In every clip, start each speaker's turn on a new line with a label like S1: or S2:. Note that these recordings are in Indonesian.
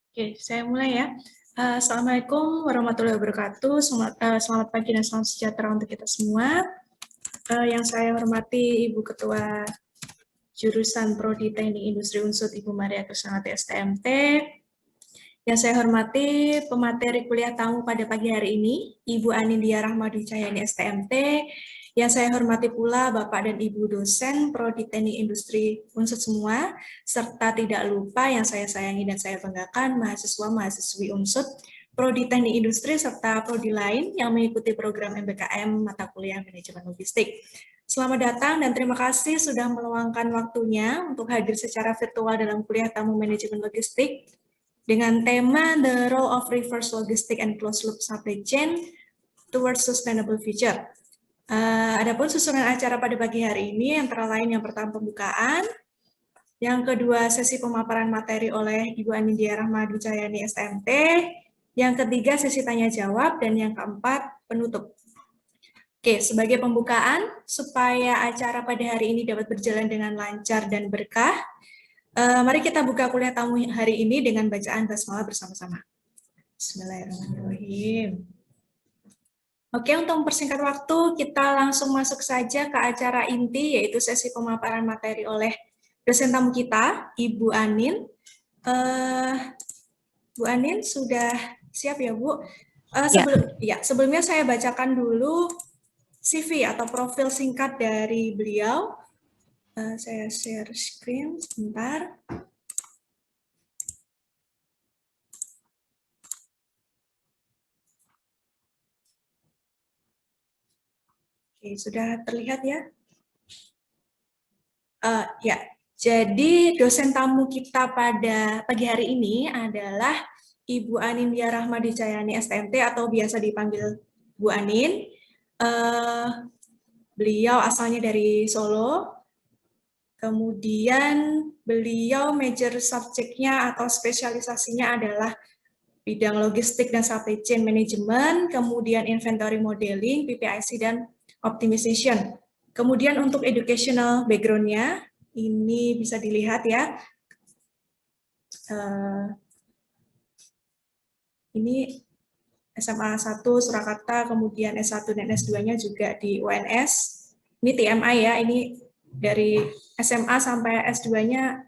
S1: Oke, saya mulai ya. Assalamualaikum warahmatullahi wabarakatuh. Selamat pagi dan salam sejahtera untuk kita semua. Yang saya hormati Ibu Ketua Jurusan Prodi Teknik Industri Unsut, Ibu Maria Krisnawati STMT. Yang saya hormati pemateri kuliah tamu pada pagi hari ini, Ibu Anindya Rahmadi Cahyani STMT. Yang saya hormati pula Bapak dan Ibu dosen Prodi Teknik Industri Unsut semua, serta tidak lupa yang saya sayangi dan saya banggakan mahasiswa-mahasiswi Unsut, Prodi Teknik Industri, serta Prodi lain yang mengikuti program MBKM mata kuliah Manajemen Logistik. Selamat datang dan terima kasih sudah meluangkan waktunya untuk hadir secara virtual dalam kuliah tamu Manajemen Logistik dengan tema The Role of Reverse Logistics and Closed Loop Supply Chain Towards Sustainable Future. Adapun susunan acara pada pagi hari ini antara lain yang pertama pembukaan, yang kedua sesi pemaparan materi oleh Ibu Anindya Rahmadi Cahyani STMT, yang ketiga sesi tanya jawab, dan yang keempat penutup. Oke, sebagai pembukaan supaya acara pada hari ini dapat berjalan dengan lancar dan berkah, mari kita buka kuliah tamu hari ini dengan bacaan basmalah bersama-sama. Bismillahirrahmanirrahim. Oke, untuk mempersingkat waktu, kita langsung masuk saja ke acara inti, yaitu sesi pemaparan materi oleh dosen tamu kita, Ibu Anin. Bu Anin, sudah siap ya, Bu? Sebelumnya saya bacakan dulu CV atau profil singkat dari beliau. Saya share screen sebentar. Oke, sudah terlihat ya? Ya, jadi dosen tamu kita pada pagi hari ini adalah Ibu Anindya Rahmadi Cahyani STMT atau biasa dipanggil Bu Anin. Beliau asalnya dari Solo. Kemudian beliau major subjeknya atau spesialisasinya adalah bidang logistik dan supply chain management, kemudian inventory modeling, PPIC, dan optimization. Kemudian untuk educational background-nya, ini bisa dilihat ya. Ini SMA 1 Surakarta, kemudian S1 dan S2-nya juga di UNS. Ini TMI ya, ini dari SMA sampai S2-nya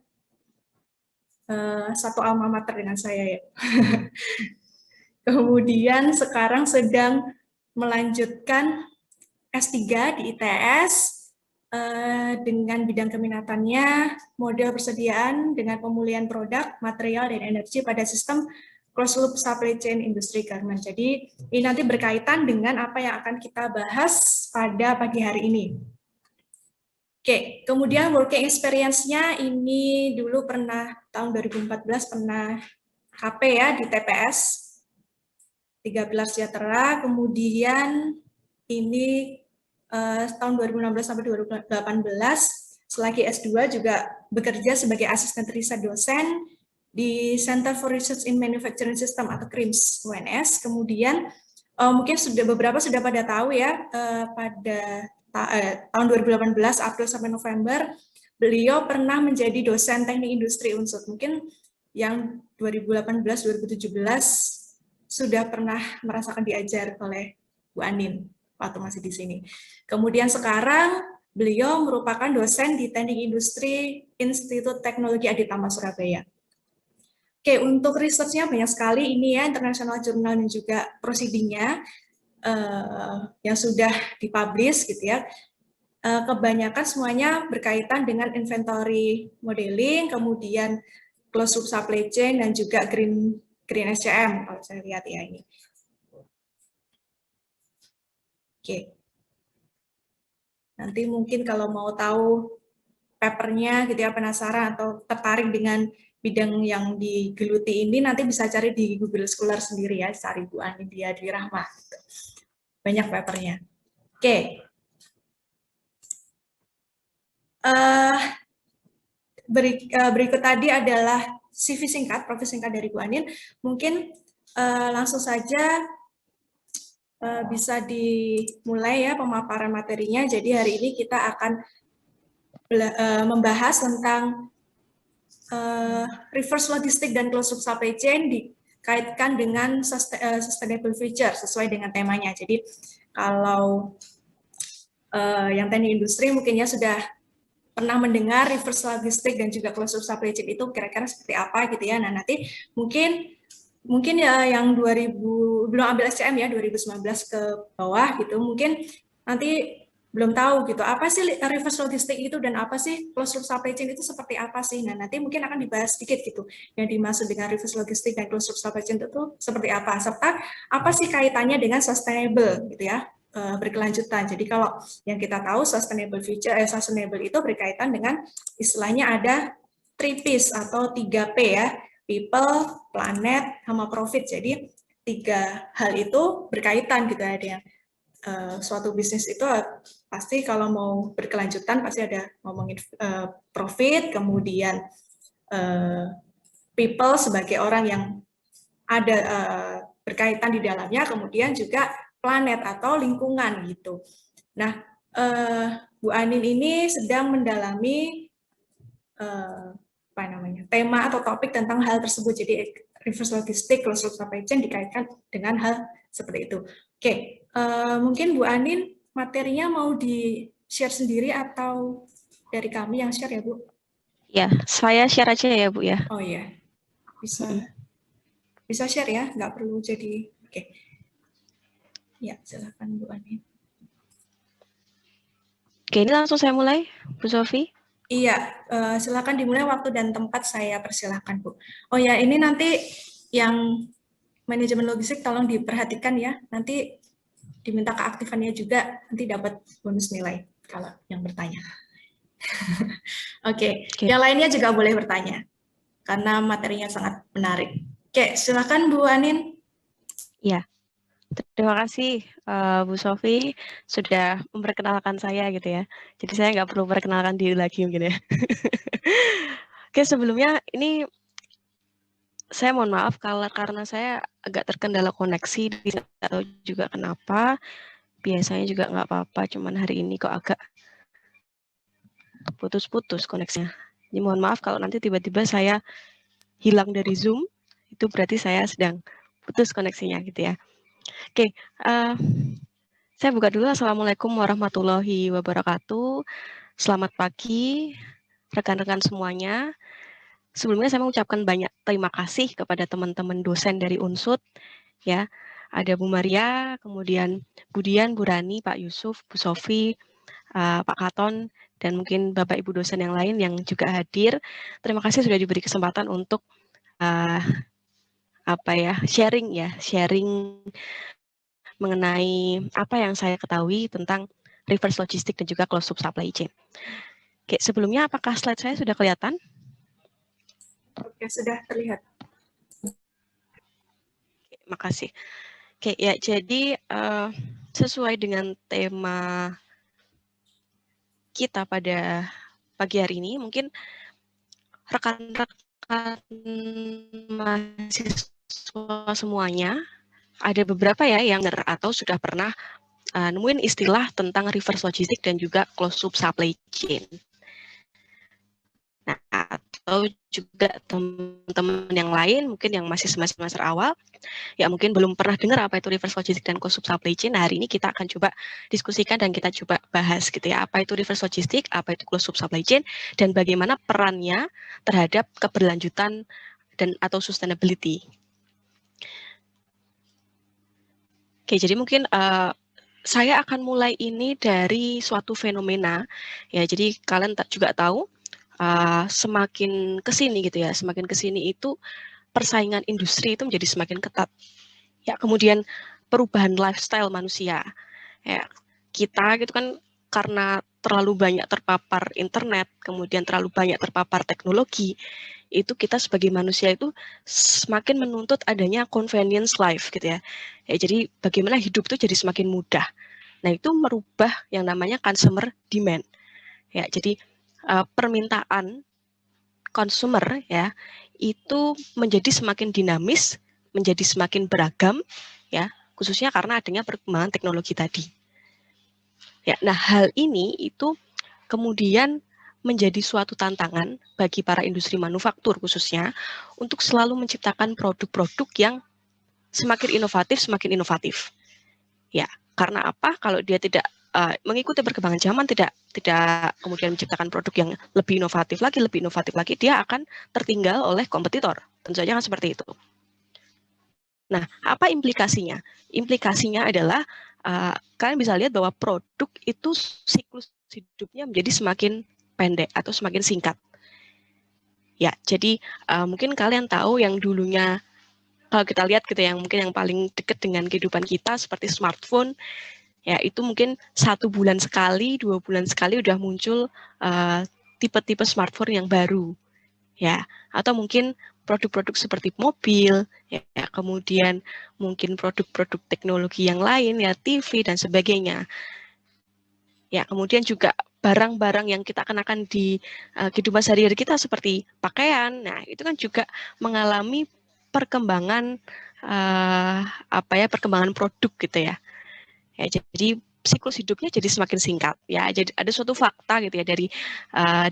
S1: satu alma mater dengan saya ya. Kemudian sekarang sedang melanjutkan S3 di ITS dengan bidang keminatannya model persediaan dengan pemulihan produk, material, dan energi pada sistem closed loop supply chain industri garment. Jadi ini nanti berkaitan dengan apa yang akan kita bahas pada pagi hari ini. Oke, kemudian working experience-nya ini dulu pernah tahun 2014 pernah KP ya di TPS 13 Sejahtera, kemudian ini tahun 2016 sampai 2018 selagi S2 juga bekerja sebagai asisten riset dosen di Center for Research in Manufacturing System atau CRIMS UNS. Kemudian mungkin beberapa sudah pada tahu ya, pada tahun 2018 April sampai November beliau pernah menjadi dosen teknik industri Unsut. Mungkin yang 2018-2017 sudah pernah merasakan diajar oleh Bu Anin waktu masih di sini. Kemudian sekarang beliau merupakan dosen di Teknik Industri Institut Teknologi Aditama Surabaya. Oke, untuk research-nya banyak sekali ini ya, international journal dan juga proceeding-nya yang sudah dipublish gitu ya. Kebanyakan semuanya berkaitan dengan inventory modeling, kemudian closed loop supply chain, dan juga green SCM kalau saya lihat ya ini. Oke. Nanti mungkin kalau mau tahu papernya gitu ya, penasaran atau tertarik dengan bidang yang digeluti ini, nanti bisa cari di Google Scholar sendiri ya, cari Bu Anindya Dwi Rahma. Banyak papernya. Oke. Berikut tadi adalah CV singkat, profil singkat dari Bu Anin. Mungkin langsung saja bisa dimulai ya pemaparan materinya. Jadi hari ini kita akan membahas tentang reverse logistik dan closed loop supply chain dikaitkan dengan sustainable future sesuai dengan temanya. Jadi kalau yang teknik industri mungkin ya sudah pernah mendengar reverse logistik dan juga closed loop supply chain itu kira-kira seperti apa gitu ya. Nah, nanti mungkin ya yang 2000 belum ambil SCM ya 2019 ke bawah gitu, mungkin nanti belum tahu gitu apa sih reverse logistik itu dan apa sih closed loop supply chain itu seperti apa sih. Nah, nanti mungkin akan dibahas sedikit gitu yang dimaksud dengan reverse logistik dan closed loop supply chain itu seperti apa, serta apa sih kaitannya dengan sustainable gitu ya, berkelanjutan. Jadi kalau yang kita tahu sustainable itu berkaitan dengan istilahnya ada 3Ps atau 3P ya, people, planet, sama profit. Jadi 3 hal itu berkaitan gitu. Ada yang suatu bisnis itu pasti kalau mau berkelanjutan pasti ada ngomongin profit, kemudian people sebagai orang yang ada berkaitan di dalamnya, kemudian juga planet atau lingkungan gitu. Nah, Bu Anin ini sedang mendalami tema atau topik tentang hal tersebut. Jadi reverse logistik, closed loop supply chain dikaitkan dengan hal seperti itu. Oke, mungkin Bu Anin materinya mau di-share sendiri atau dari kami yang share ya, Bu?
S2: Ya, saya share aja ya, Bu ya.
S1: Oh iya, bisa share ya, nggak perlu jadi. Oke. Ya, silakan Bu Anin.
S2: Oke, ini langsung saya mulai, Bu Sofi.
S1: Iya, silakan dimulai waktu dan tempat saya persilahkan, Bu. Oh ya, ini nanti yang manajemen logistik tolong diperhatikan ya. Nanti diminta keaktifannya juga, nanti dapat bonus nilai kalau yang bertanya. Oke, yang lainnya juga boleh bertanya karena materinya sangat menarik. Oke, silakan Bu Anin.
S2: Ya, terima kasih Bu Sofi sudah memperkenalkan saya gitu ya. Jadi saya nggak perlu perkenalkan diri lagi mungkin ya. Oke, sebelumnya ini saya mohon maaf karena saya agak terkendala koneksi, atau juga kenapa. Biasanya juga nggak apa-apa, cuman hari ini kok agak putus-putus koneksinya. Jadi mohon maaf kalau nanti tiba-tiba saya hilang dari Zoom, itu berarti saya sedang putus koneksinya gitu ya. Oke, saya buka dulu. Assalamualaikum warahmatullahi wabarakatuh. Selamat pagi rekan-rekan semuanya. Sebelumnya saya mengucapkan banyak terima kasih kepada teman-teman dosen dari Unsud ya. Ada Bu Maria, kemudian Bu Dian, Bu Rani, Pak Yusuf, Bu Sofi, Pak Katon, dan mungkin Bapak Ibu dosen yang lain yang juga hadir. Terima kasih sudah diberi kesempatan untuk sharing mengenai apa yang saya ketahui tentang reverse logistik dan juga closed loop supply chain. Oke, sebelumnya apakah slide saya sudah kelihatan?
S1: Oke, sudah terlihat.
S2: Oke, makasih. Oke, ya jadi sesuai dengan tema kita pada pagi hari ini, mungkin rekan-rekan mahasiswa semuanya ada beberapa ya yang atau sudah pernah nemuin istilah tentang reverse logistik dan juga closed loop supply chain. Nah, atau juga teman-teman yang lain mungkin yang masih semester awal ya mungkin belum pernah dengar apa itu reverse logistik dan closed loop supply chain. Nah, hari ini kita akan coba diskusikan dan kita coba bahas gitu ya, apa itu reverse logistik, apa itu closed loop supply chain, dan bagaimana perannya terhadap keberlanjutan dan atau sustainability. Oke, jadi mungkin saya akan mulai ini dari suatu fenomena ya. Jadi kalian juga tahu semakin kesini gitu ya, semakin kesini itu persaingan industri itu menjadi semakin ketat. Ya, kemudian perubahan lifestyle manusia. Ya, kita gitu kan karena terlalu banyak terpapar internet, kemudian terlalu banyak terpapar teknologi, itu kita sebagai manusia itu semakin menuntut adanya convenience life gitu ya. Ya, jadi bagaimana hidup itu jadi semakin mudah. Nah, itu merubah yang namanya consumer demand. Ya, jadi permintaan consumer ya itu menjadi semakin dinamis, menjadi semakin beragam ya, khususnya karena adanya perkembangan teknologi tadi. Ya, nah hal ini itu kemudian menjadi suatu tantangan bagi para industri manufaktur khususnya untuk selalu menciptakan produk-produk yang semakin inovatif. Ya, karena apa? Kalau dia tidak mengikuti perkembangan zaman, tidak kemudian menciptakan produk yang lebih inovatif lagi, dia akan tertinggal oleh kompetitor. Tentu saja kan seperti itu. Nah, apa implikasinya? Implikasinya adalah kalian bisa lihat bahwa produk itu siklus hidupnya menjadi semakin pendek atau semakin singkat. Ya, jadi mungkin kalian tahu yang dulunya kalau kita lihat gitu yang mungkin yang paling dekat dengan kehidupan kita seperti smartphone, ya itu mungkin 1 bulan sekali, 2 bulan sekali udah muncul tipe-tipe smartphone yang baru, ya. Atau mungkin produk-produk seperti mobil, ya, kemudian mungkin produk-produk teknologi yang lain, ya TV dan sebagainya. Ya, kemudian juga barang-barang yang kita kenakan di kehidupan sehari-hari kita seperti pakaian, nah itu kan juga mengalami perkembangan perkembangan produk gitu ya. Ya, jadi siklus hidupnya jadi semakin singkat. Ya, jadi ada suatu fakta gitu ya dari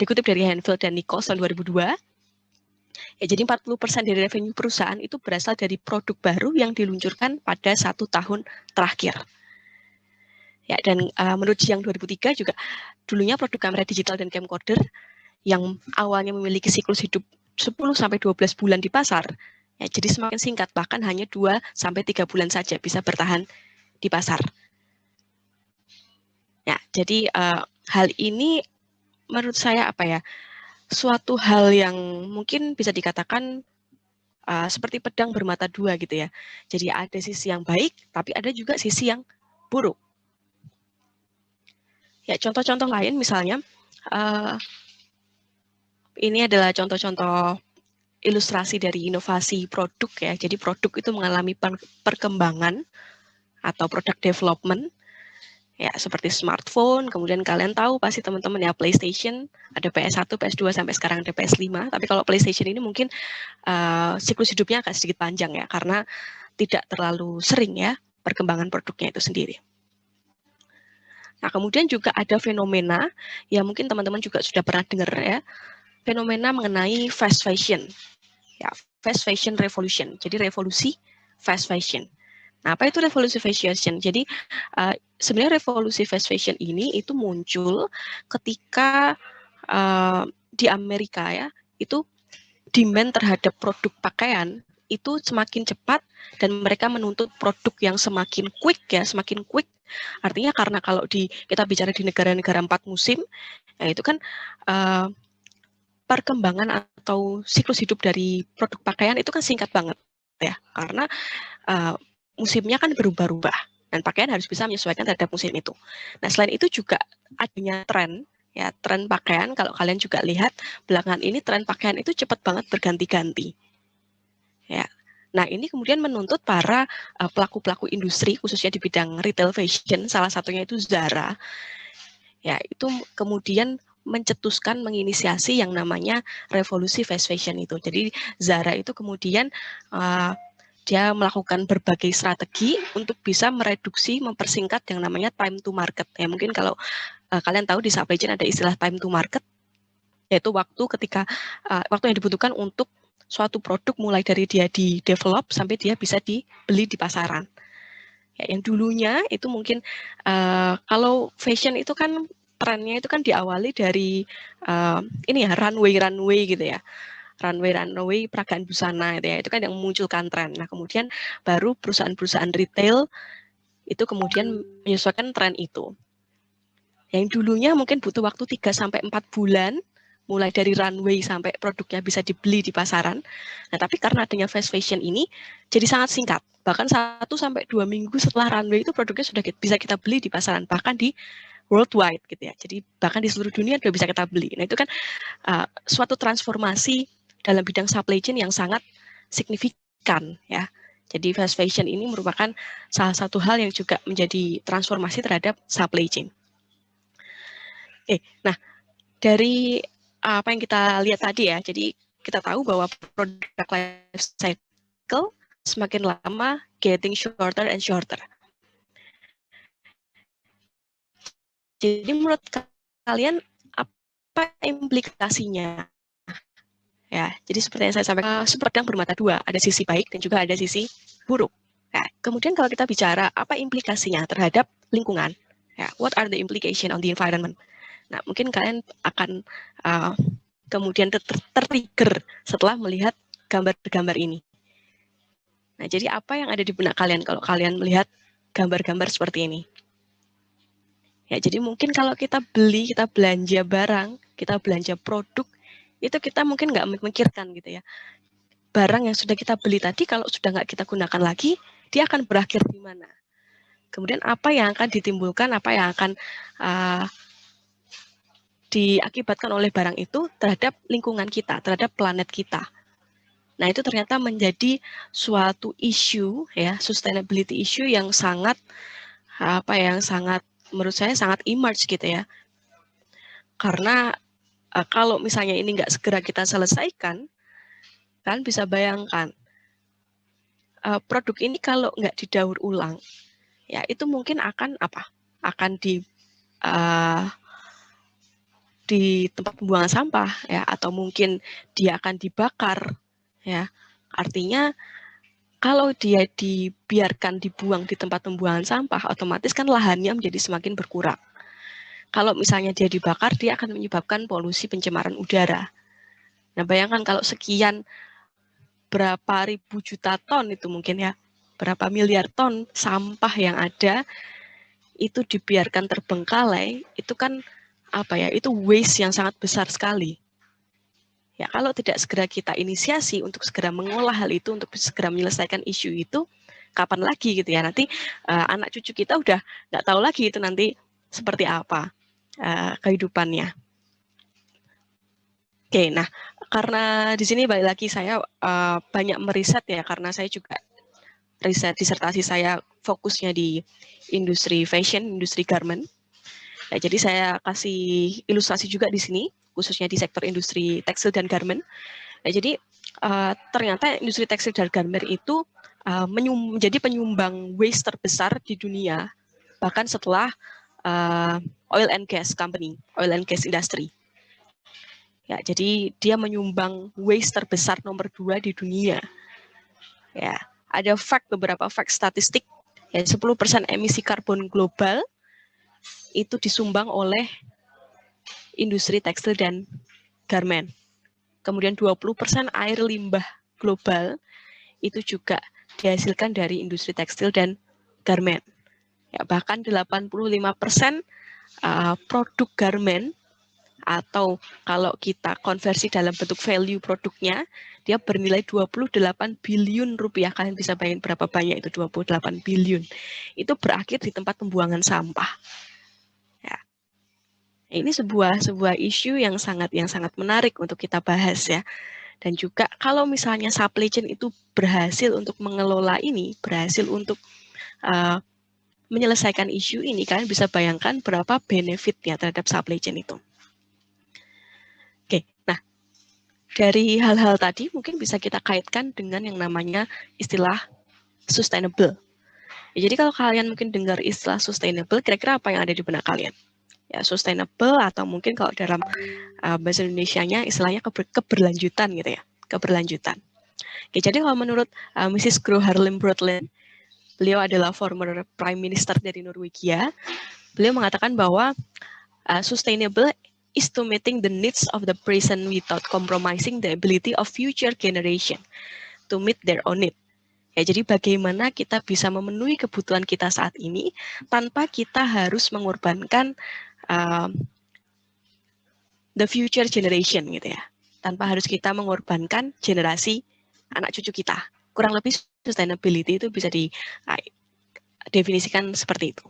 S2: dikutip dari Hanfield dan Nichols tahun 2002. Ya, jadi 40% dari revenue perusahaan itu berasal dari produk baru yang diluncurkan pada 1 tahun terakhir. Ya, dan menurut Jiang 2003 juga dulunya produk kamera digital dan camcorder yang awalnya memiliki siklus hidup 10-12 bulan di pasar, ya, jadi semakin singkat, bahkan hanya 2-3 bulan saja bisa bertahan di pasar. Ya, jadi hal ini menurut saya suatu hal yang mungkin bisa dikatakan seperti pedang bermata dua gitu ya. Jadi ada sisi yang baik, tapi ada juga sisi yang buruk. Ya, contoh-contoh lain misalnya, ini adalah contoh-contoh ilustrasi dari inovasi produk ya. Jadi produk itu mengalami perkembangan atau product development. Ya, seperti smartphone, kemudian kalian tahu pasti teman-teman ya PlayStation, ada PS1, PS2 sampai sekarang ada PS5. Tapi kalau PlayStation ini mungkin siklus hidupnya agak sedikit panjang ya, karena tidak terlalu sering ya perkembangan produknya itu sendiri. Nah, kemudian juga ada fenomena yang mungkin teman-teman juga sudah pernah dengar ya, fenomena mengenai fast fashion. Ya, fast fashion revolution. Jadi revolusi fast fashion. Nah, apa itu revolusi fast fashion? Jadi sebenarnya revolusi fast fashion ini itu muncul ketika di Amerika ya, itu demand terhadap produk pakaian itu semakin cepat dan mereka menuntut produk yang semakin quick ya, semakin quick. Artinya karena kalau kita bicara di negara-negara 4 musim, ya itu kan perkembangan atau siklus hidup dari produk pakaian itu kan singkat banget ya, karena musimnya kan berubah-ubah dan pakaian harus bisa menyesuaikan terhadap musim itu. Nah, selain itu juga adanya tren ya, tren pakaian. Kalau kalian juga lihat belakangan ini tren pakaian itu cepat banget berganti-ganti. Ya. Nah, ini kemudian menuntut para pelaku-pelaku industri khususnya di bidang retail fashion, salah satunya itu Zara. Ya, itu kemudian mencetuskan, menginisiasi yang namanya revolusi fast fashion itu. Jadi Zara itu kemudian dia melakukan berbagai strategi untuk bisa mereduksi, mempersingkat yang namanya time to market. Ya, mungkin kalau kalian tahu di supply chain ada istilah time to market, yaitu waktu yang dibutuhkan untuk suatu produk mulai dari dia di develop sampai dia bisa dibeli di pasaran. Ya, yang dulunya itu mungkin kalau fashion itu kan trennya itu kan diawali dari ini ya runway gitu ya. Runway peragaan busana gitu ya, itu kan yang memunculkan tren. Nah, kemudian baru perusahaan-perusahaan retail itu kemudian menyesuaikan tren itu. Yang dulunya mungkin butuh waktu 3-4 bulan mulai dari runway sampai produknya bisa dibeli di pasaran. Nah, tapi karena adanya fast fashion ini jadi sangat singkat. Bahkan 1-2 minggu setelah runway itu produknya sudah bisa kita beli di pasaran, bahkan di worldwide gitu ya. Jadi bahkan di seluruh dunia sudah bisa kita beli. Nah, itu kan suatu transformasi dalam bidang supply chain yang sangat signifikan ya. Jadi fast fashion ini merupakan salah satu hal yang juga menjadi transformasi terhadap supply chain. Nah, dari apa yang kita lihat tadi ya, jadi kita tahu bahwa product life cycle semakin lama getting shorter and shorter. Jadi menurut kalian apa implikasinya? Ya, jadi seperti yang saya sampaikan, pedang bermata dua, ada sisi baik dan juga ada sisi buruk. Nah, kemudian kalau kita bicara apa implikasinya terhadap lingkungan, ya, what are the implication on the environment? Nah, mungkin kalian akan kemudian tertrigger setelah melihat gambar-gambar ini. Nah, jadi apa yang ada di benak kalian kalau kalian melihat gambar-gambar seperti ini? Ya, jadi mungkin kalau kita beli, kita belanja barang, kita belanja produk, itu kita mungkin nggak memikirkan gitu ya. Barang yang sudah kita beli tadi kalau sudah nggak kita gunakan lagi, dia akan berakhir di mana? Kemudian apa yang akan ditimbulkan, apa yang akan diakibatkan oleh barang itu terhadap lingkungan kita, terhadap planet kita. Nah, itu ternyata menjadi suatu isu ya, sustainability issue yang sangat menurut saya sangat emerge gitu ya. Karena kalau misalnya ini nggak segera kita selesaikan, kan bisa bayangkan produk ini kalau nggak didaur ulang, ya itu mungkin akan akan di tempat pembuangan sampah ya, atau mungkin dia akan dibakar ya. Artinya kalau dia dibiarkan dibuang di tempat pembuangan sampah, otomatis kan lahannya menjadi semakin berkurang. Kalau misalnya dia dibakar, dia akan menyebabkan polusi pencemaran udara. Nah, bayangkan kalau sekian berapa ribu juta ton itu mungkin ya, berapa miliar ton sampah yang ada, itu dibiarkan terbengkalai, itu kan itu waste yang sangat besar sekali. Ya, kalau tidak segera kita inisiasi untuk segera mengolah hal itu, untuk segera menyelesaikan isu itu, kapan lagi gitu ya, nanti anak cucu kita udah nggak tahu lagi itu nanti seperti apa kehidupannya. Oke, nah karena di sini balik lagi saya banyak meriset ya, karena saya juga riset disertasi saya fokusnya di industri fashion, industri garment. Nah, jadi saya kasih ilustrasi juga di sini, khususnya di sektor industri tekstil dan garment. Nah, jadi ternyata industri tekstil dan garment itu menjadi penyumbang waste terbesar di dunia, bahkan setelah oil and gas company, oil and gas industry. Ya, jadi dia menyumbang waste terbesar nomor 2 di dunia. Ya, ada beberapa fact statistik, ya 10% emisi karbon global itu disumbang oleh industri tekstil dan garment. Kemudian 20% air limbah global itu juga dihasilkan dari industri tekstil dan garment. Ya, bahkan 85% produk garment, atau kalau kita konversi dalam bentuk value produknya, dia bernilai 28 biliun rupiah. Kalian bisa bayangin berapa banyak itu 28 biliun. Itu berakhir di tempat pembuangan sampah. Ya. Ini sebuah isu yang sangat menarik untuk kita bahas ya. Dan juga kalau misalnya supply chain itu berhasil untuk mengelola ini, berhasil untuk menyelesaikan isu ini, kalian bisa bayangkan berapa benefitnya terhadap supply chain itu. Oke, nah dari hal-hal tadi mungkin bisa kita kaitkan dengan yang namanya istilah sustainable. Ya, jadi kalau kalian mungkin dengar istilah sustainable, kira-kira apa yang ada di benak kalian? Ya, sustainable atau mungkin kalau dalam bahasa Indonesianya istilahnya keberlanjutan gitu ya, keberlanjutan. Oke, jadi kalau menurut Mrs. Gro Harlem Brundtland, beliau adalah former Prime Minister dari Norwegia, beliau mengatakan bahwa sustainable is to meeting the needs of the present without compromising the ability of future generation to meet their own need. Ya, jadi bagaimana kita bisa memenuhi kebutuhan kita saat ini tanpa kita harus mengorbankan the future generation gitu ya. Tanpa harus kita mengorbankan generasi anak cucu kita. Kurang lebih sustainability itu bisa didefinisikan seperti itu.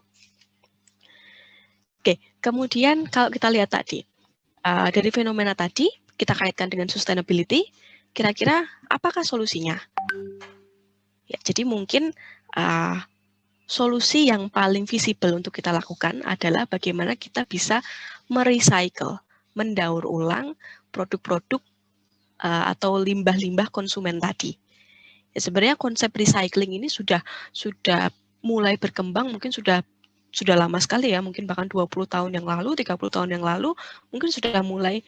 S2: Oke, kemudian kalau kita lihat tadi, dari fenomena tadi, kita kaitkan dengan sustainability, kira-kira apakah solusinya? Ya, jadi mungkin solusi yang paling visible untuk kita lakukan adalah bagaimana kita bisa merecycle, mendaur ulang produk-produk atau limbah-limbah konsumen tadi. Ya, sebenarnya konsep recycling ini sudah mulai berkembang, mungkin sudah sudah lama sekali ya, mungkin bahkan 20 tahun yang lalu, 30 tahun yang lalu, mungkin sudah mulai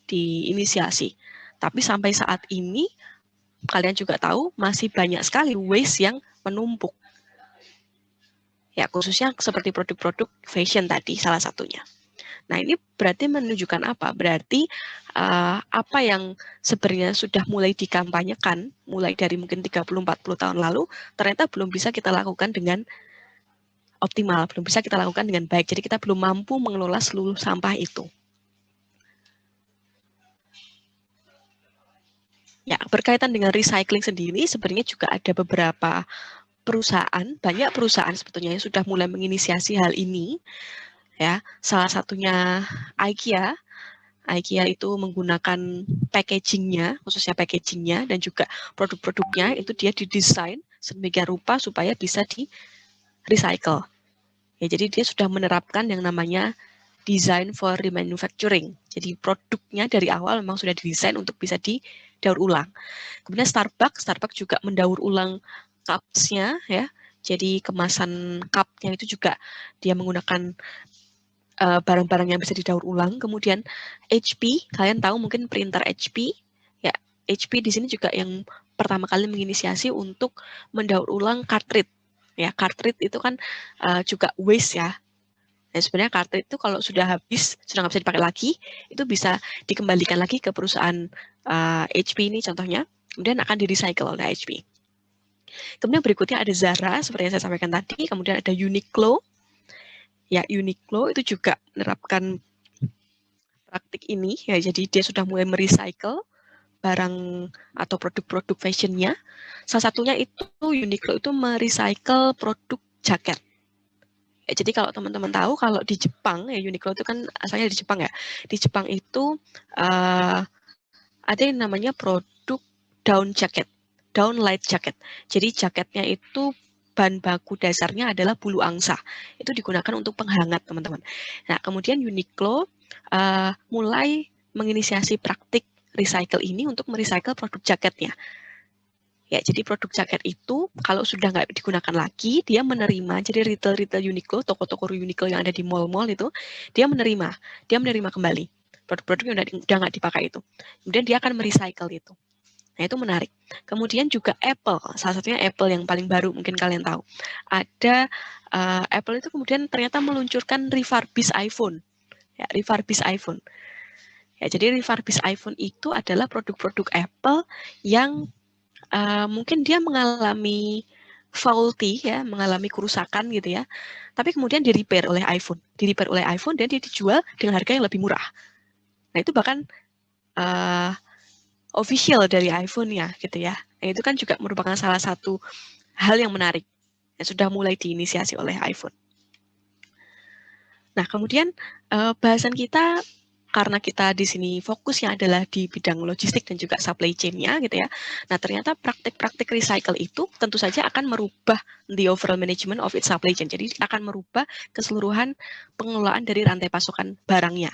S2: diinisiasi. Tapi sampai saat ini, kalian juga tahu masih banyak sekali waste yang menumpuk. Ya, khususnya seperti produk-produk fashion tadi, salah satunya. Nah, ini berarti menunjukkan apa? Berarti apa yang sebenarnya sudah mulai dikampanyekan, mulai dari mungkin 30-40 tahun lalu, ternyata belum bisa kita lakukan dengan optimal, belum bisa kita lakukan dengan baik. Jadi kita belum mampu mengelola seluruh sampah itu. Ya, berkaitan dengan recycling sendiri, sebenarnya juga ada beberapa perusahaan, banyak perusahaan sebetulnya yang sudah mulai menginisiasi hal ini. Ya, salah satunya IKEA. IKEA itu menggunakan packagingnya, khususnya packagingnya dan juga produk-produknya itu dia didesain sedemikian rupa supaya bisa di recycle. Ya, jadi dia sudah menerapkan yang namanya design for remanufacturing. Jadi produknya dari awal memang sudah didesain untuk bisa didaur ulang. Kemudian Starbucks juga mendaur ulang cups-nya ya. Jadi kemasan cup-nya itu juga dia menggunakan barang-barang yang bisa didaur ulang. Kemudian HP, kalian tahu mungkin printer HP. Ya, HP di sini juga yang pertama kali menginisiasi untuk mendaur ulang cartridge. Ya, cartridge itu kan juga waste ya. Nah, sebenarnya cartridge itu kalau sudah habis, sudah nggak bisa dipakai lagi, itu bisa dikembalikan lagi ke perusahaan HP ini contohnya, kemudian akan di-recycle oleh HP. Kemudian berikutnya ada Zara, seperti yang saya sampaikan tadi, kemudian ada Uniqlo. Ya, Uniqlo itu juga menerapkan praktik ini, ya jadi dia sudah mulai merecycle barang atau produk-produk fashionnya. Salah satunya itu Uniqlo itu merecycle produk jaket. Ya, jadi kalau teman-teman tahu, kalau di Jepang, ya Uniqlo itu kan asalnya di Jepang ya. Di Jepang itu ada yang namanya produk down jacket, down light jacket. Jadi jaketnya itu bahan baku dasarnya adalah bulu angsa. Itu digunakan untuk penghangat, teman-teman. Nah, kemudian Uniqlo mulai menginisiasi praktik recycle ini untuk merecycle produk jaketnya. Ya, jadi produk jaket itu kalau sudah nggak digunakan lagi, dia menerima, jadi retail Uniqlo, toko-toko Uniqlo yang ada di mall-mall itu, dia menerima kembali produk-produk yang udah nggak dipakai itu. Kemudian dia akan merecycle itu. Nah, itu menarik. Kemudian juga Apple, salah satunya Apple yang paling baru mungkin kalian tahu. Ada Apple itu kemudian ternyata meluncurkan refurbished iPhone. Ya, refurbished iPhone. Ya, jadi refurbished iPhone itu adalah produk-produk Apple yang mungkin dia mengalami faulty ya, mengalami kerusakan gitu ya. Tapi kemudian di-repair oleh iPhone. Di-repair oleh iPhone dan dia dijual dengan harga yang lebih murah. Nah, itu bahkan official dari iPhone-nya gitu ya. Nah, itu kan juga merupakan salah satu hal yang menarik yang sudah mulai diinisiasi oleh iPhone. Nah, kemudian bahasan kita karena kita di sini fokusnya adalah di bidang logistik dan juga supply chain-nya gitu ya. Nah, ternyata praktik-praktik recycle itu tentu saja akan merubah the overall management of its supply chain. Jadi akan merubah keseluruhan pengelolaan dari rantai pasokan barangnya.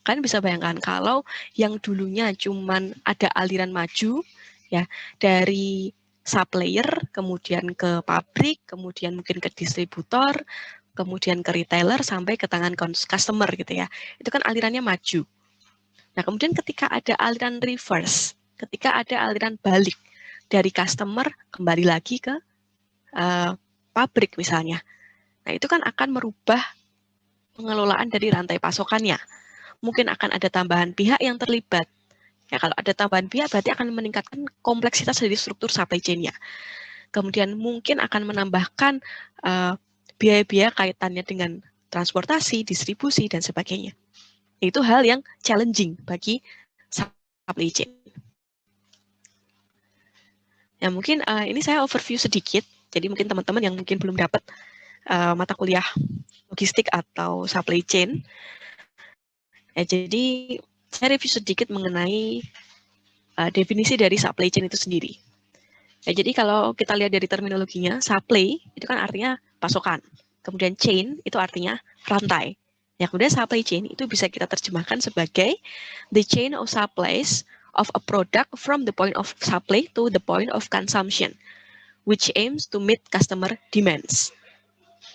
S2: Kalian bisa bayangkan kalau yang dulunya cuman ada aliran maju ya dari supplier, kemudian ke pabrik, kemudian mungkin ke distributor, kemudian ke retailer sampai ke tangan customer gitu ya. Itu kan alirannya maju. Nah, kemudian ketika ada aliran reverse, ketika ada aliran balik dari customer kembali lagi ke pabrik misalnya. Nah, itu kan akan merubah pengelolaan dari rantai pasokannya. Mungkin akan ada tambahan pihak yang terlibat. Ya, kalau ada tambahan pihak berarti akan meningkatkan kompleksitas dari struktur supply chain-nya. Kemudian mungkin akan menambahkan biaya-biaya kaitannya dengan transportasi, distribusi, dan sebagainya. Itu hal yang challenging bagi supply chain. Ya, mungkin ini saya overview sedikit. Jadi mungkin teman-teman yang mungkin belum dapat mata kuliah logistik atau supply chain, ya, jadi saya review sedikit mengenai definisi dari supply chain itu sendiri. Ya, jadi kalau kita lihat dari terminologinya, supply itu kan artinya pasokan. Kemudian chain itu artinya rantai. Ya, kemudian supply chain itu bisa kita terjemahkan sebagai the chain of supplies of a product from the point of supply to the point of consumption, which aims to meet customer demands.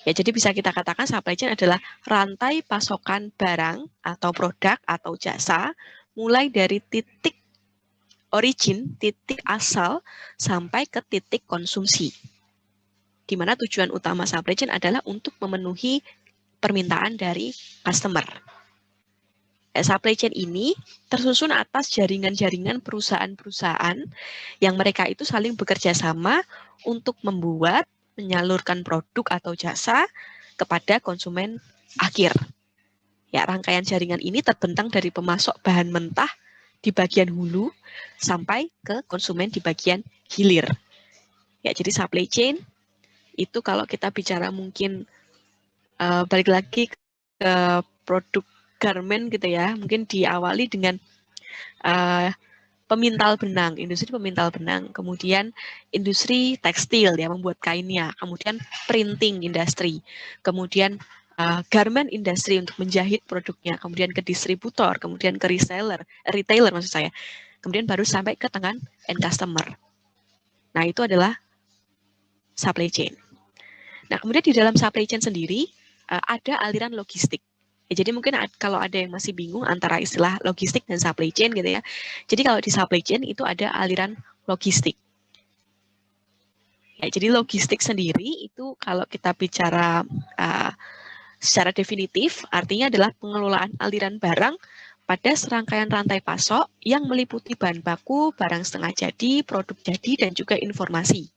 S2: Ya, jadi bisa kita katakan supply chain adalah rantai pasokan barang atau produk atau jasa mulai dari titik origin, titik asal sampai ke titik konsumsi. Di mana tujuan utama supply chain adalah untuk memenuhi permintaan dari customer. Supply chain ini tersusun atas jaringan-jaringan perusahaan-perusahaan yang mereka itu saling bekerja sama untuk membuat, menyalurkan produk atau jasa kepada konsumen akhir. Ya, rangkaian jaringan ini terbentang dari pemasok bahan mentah di bagian hulu sampai ke konsumen di bagian hilir. Ya, jadi supply chain itu kalau kita bicara mungkin balik lagi ke produk garment gitu ya, mungkin diawali dengan pemintal benang, industri pemintal benang, kemudian industri tekstil ya membuat kainnya, kemudian printing industri, kemudian garment industri untuk menjahit produknya, kemudian ke distributor, kemudian ke retailer maksud saya, kemudian baru sampai ke tangan end customer. Nah, itu adalah supply chain. Nah, kemudian di dalam supply chain sendiri ada aliran logistik. Ya, jadi mungkin kalau ada yang masih bingung antara istilah logistik dan supply chain gitu ya. Jadi kalau di supply chain itu ada aliran logistik. Ya, jadi logistik sendiri itu kalau kita bicara secara definitif artinya adalah pengelolaan aliran barang pada serangkaian rantai pasok yang meliputi bahan baku, barang setengah jadi, produk jadi, dan juga informasi.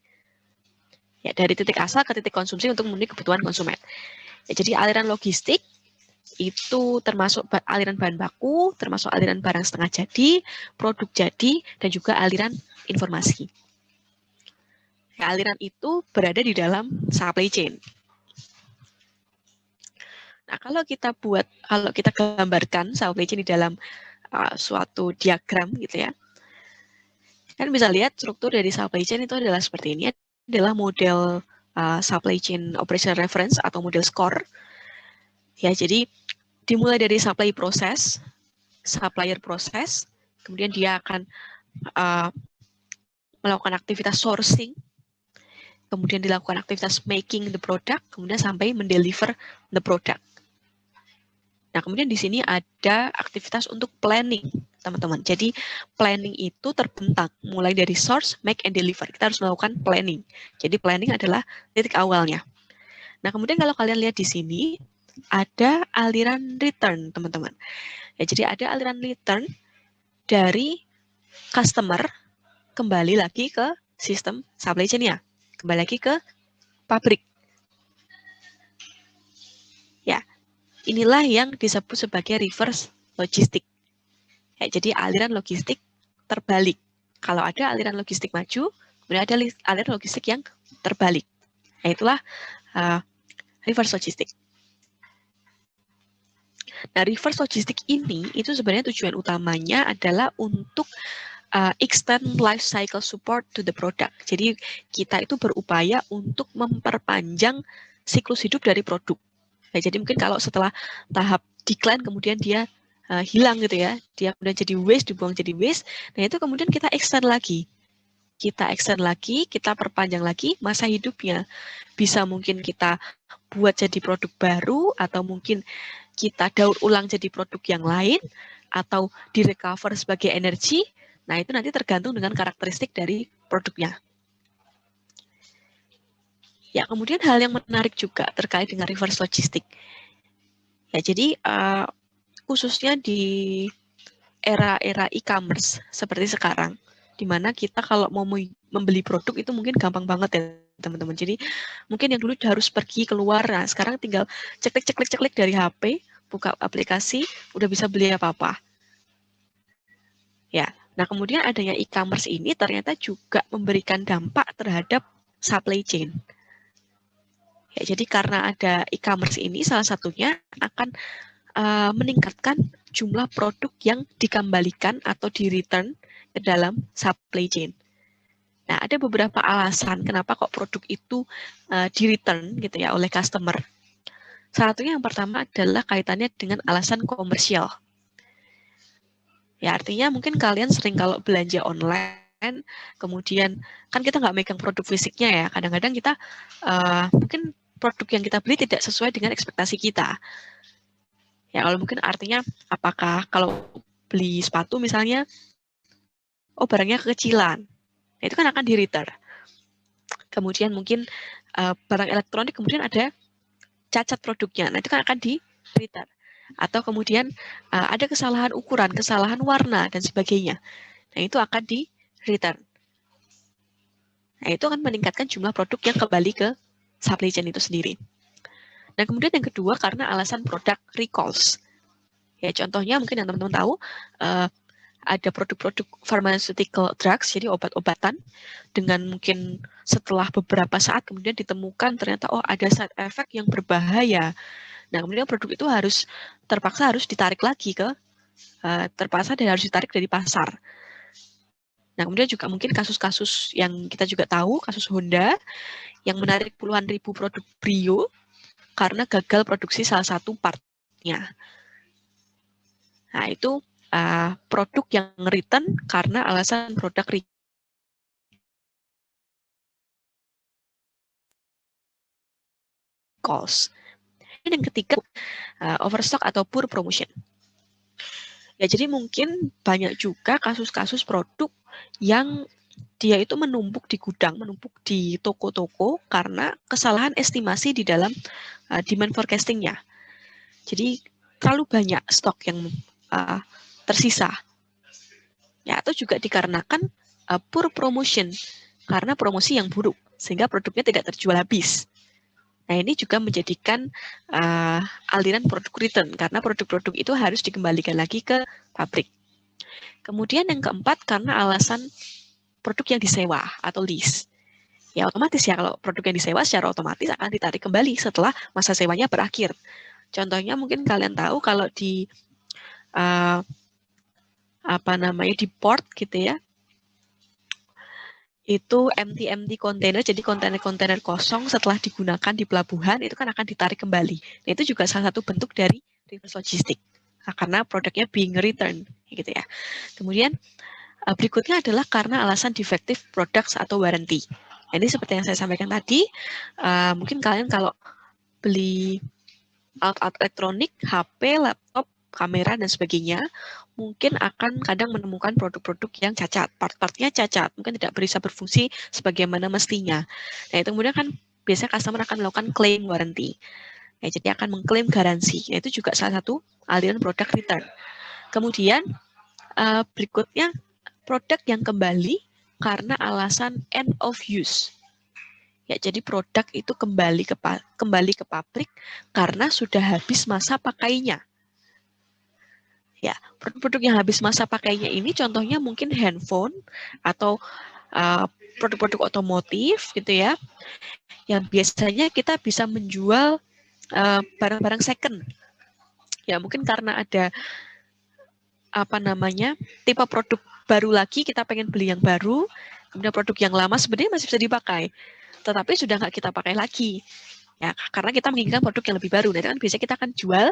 S2: Ya, dari titik asal ke titik konsumsi untuk memenuhi kebutuhan konsumen. Ya, jadi aliran logistik itu termasuk aliran bahan baku, termasuk aliran barang setengah jadi, produk jadi, dan juga aliran informasi. Ya, aliran itu berada di dalam supply chain. Nah, kalau kita gambarkan supply chain di dalam suatu diagram gitu ya, kan bisa lihat struktur dari supply chain itu adalah seperti ini, adalah model supply chain operation reference atau model SCORE. Ya, jadi dimulai dari supply proses, supplier proses, kemudian dia akan melakukan aktivitas sourcing, kemudian dilakukan aktivitas making the product, kemudian sampai mendeliver the product. Nah, kemudian di sini ada aktivitas untuk planning, teman-teman. Jadi, planning itu terbentang mulai dari source, make, and deliver. Kita harus melakukan planning. Jadi, planning adalah titik awalnya. Nah, kemudian kalau kalian lihat di sini, ada aliran return, teman-teman. Ya, jadi ada aliran return dari customer kembali lagi ke sistem supply chain-nya, kembali lagi ke pabrik. Ya, inilah yang disebut sebagai reverse logistik. Ya, jadi aliran logistik terbalik. Kalau ada aliran logistik maju, kemudian ada aliran logistik yang terbalik. Nah, itulah reverse logistik. Nah, reverse logistik ini itu sebenarnya tujuan utamanya adalah untuk extend life cycle support to the product. Jadi kita itu berupaya untuk memperpanjang siklus hidup dari produk. Nah, jadi mungkin kalau setelah tahap decline kemudian dia hilang gitu ya, dia kemudian jadi waste, dibuang jadi waste, nah itu kemudian kita extend lagi. Kita perpanjang lagi masa hidupnya. Bisa mungkin kita buat jadi produk baru, atau mungkin kita daur ulang jadi produk yang lain, atau direcover sebagai energi. Nah, itu nanti tergantung dengan karakteristik dari produknya. Ya, kemudian hal yang menarik juga terkait dengan reverse logistik. Ya, jadi khususnya di era-era e-commerce seperti sekarang, di mana kita kalau mau membeli produk itu mungkin gampang banget ya, teman-teman. Jadi mungkin yang dulu harus pergi keluar, nah sekarang tinggal ceklik dari HP, buka aplikasi, udah bisa beli apa-apa. Ya, nah kemudian adanya e-commerce ini ternyata juga memberikan dampak terhadap supply chain. Ya, jadi karena ada e-commerce ini, salah satunya akan meningkatkan jumlah produk yang dikembalikan atau di-return ke dalam supply chain. Nah, ada beberapa alasan kenapa kok produk itu di-return gitu ya oleh customer. Salah satunya yang pertama adalah kaitannya dengan alasan komersial. Ya, artinya mungkin kalian sering kalau belanja online, kemudian kan kita nggak megang produk fisiknya ya, kadang-kadang kita mungkin produk yang kita beli tidak sesuai dengan ekspektasi kita. Ya, kalau mungkin artinya apakah kalau beli sepatu misalnya, oh barangnya kekecilan, nah, itu kan akan di-return. Kemudian mungkin barang elektronik kemudian ada cacat produknya, nah itu kan akan di-return. Atau kemudian ada kesalahan ukuran, kesalahan warna, dan sebagainya. Nah, itu akan di-return. Nah, itu akan meningkatkan jumlah produk yang kembali ke supply chain itu sendiri. Dan kemudian yang kedua, karena alasan produk recalls. Ya, contohnya mungkin yang teman-teman tahu, ada produk-produk pharmaceutical drugs, jadi obat-obatan, dengan mungkin setelah beberapa saat kemudian ditemukan ternyata, oh ada side effect yang berbahaya. Nah, kemudian produk itu terpaksa harus ditarik lagi terpaksa dan harus ditarik dari pasar. Nah, kemudian juga mungkin kasus-kasus yang kita juga tahu, kasus Honda, yang menarik puluhan ribu produk Brio, karena gagal produksi salah satu partnya. Nah, itu produk yang return karena alasan produk recalls. Dan yang ketiga, overstock atau poor promotion. Ya, jadi mungkin banyak juga kasus-kasus produk yang dia itu menumpuk di gudang, menumpuk di toko-toko karena kesalahan estimasi di dalam demand forecasting-nya. Jadi terlalu banyak stok yang tersisa. Ya, atau juga dikarenakan poor promotion, karena promosi yang buruk, sehingga produknya tidak terjual habis. Nah, ini juga menjadikan aliran produk return, karena produk-produk itu harus dikembalikan lagi ke pabrik. Kemudian yang keempat, karena alasan produk yang disewa atau lease. Ya, otomatis ya, kalau produk yang disewa secara otomatis akan ditarik kembali setelah masa sewanya berakhir. Contohnya mungkin kalian tahu kalau di di port gitu ya, itu empty container, jadi kontainer-kontainer kosong setelah digunakan di pelabuhan itu kan akan ditarik kembali. Nah, itu juga salah satu bentuk dari reverse logistik, karena produknya being return gitu ya. Kemudian berikutnya adalah karena alasan defective products atau warranty. Ini seperti yang saya sampaikan tadi, mungkin kalian kalau beli alat-alat elektronik, HP, laptop, kamera, dan sebagainya, mungkin akan kadang menemukan produk-produk yang cacat, part-partnya cacat, mungkin tidak bisa berfungsi sebagaimana mestinya. Nah, itu kemudian kan biasanya customer akan melakukan claim warranty. Nah, jadi akan mengklaim garansi. Nah, itu juga salah satu aliran produk return. Kemudian berikutnya produk yang kembali karena alasan end of use. Ya, jadi produk itu kembali ke pabrik karena sudah habis masa pakainya. Ya, produk-produk yang habis masa pakainya ini contohnya mungkin handphone atau produk-produk otomotif gitu ya. Yang biasanya kita bisa menjual barang-barang second. Ya, mungkin karena ada tipe produk baru lagi, kita pengen beli yang baru, kemudian produk yang lama sebenarnya masih bisa dipakai, tetapi sudah nggak kita pakai lagi. Ya, karena kita menginginkan produk yang lebih baru. Nah, itu kan biasanya kita akan jual.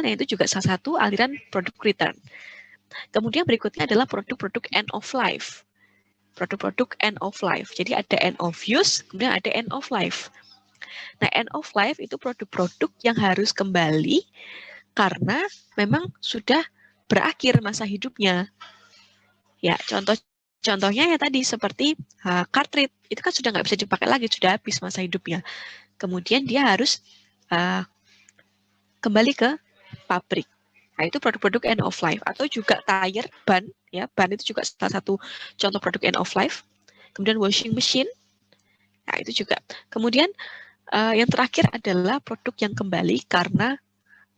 S2: Nah, itu juga salah satu aliran produk return. Kemudian berikutnya adalah produk-produk end of life. Produk-produk end of life. Jadi ada end of use, kemudian ada end of life. Nah, end of life itu produk-produk yang harus kembali karena memang sudah berakhir masa hidupnya. Ya, contohnya ya tadi seperti cartridge, itu kan sudah nggak bisa dipakai lagi, sudah habis masa hidupnya. Kemudian dia harus kembali ke pabrik. Nah, itu produk-produk end of life. Atau juga tire, ban, ya, ban itu juga salah satu contoh produk end of life. Kemudian washing machine, nah itu juga. Kemudian yang terakhir adalah produk yang kembali karena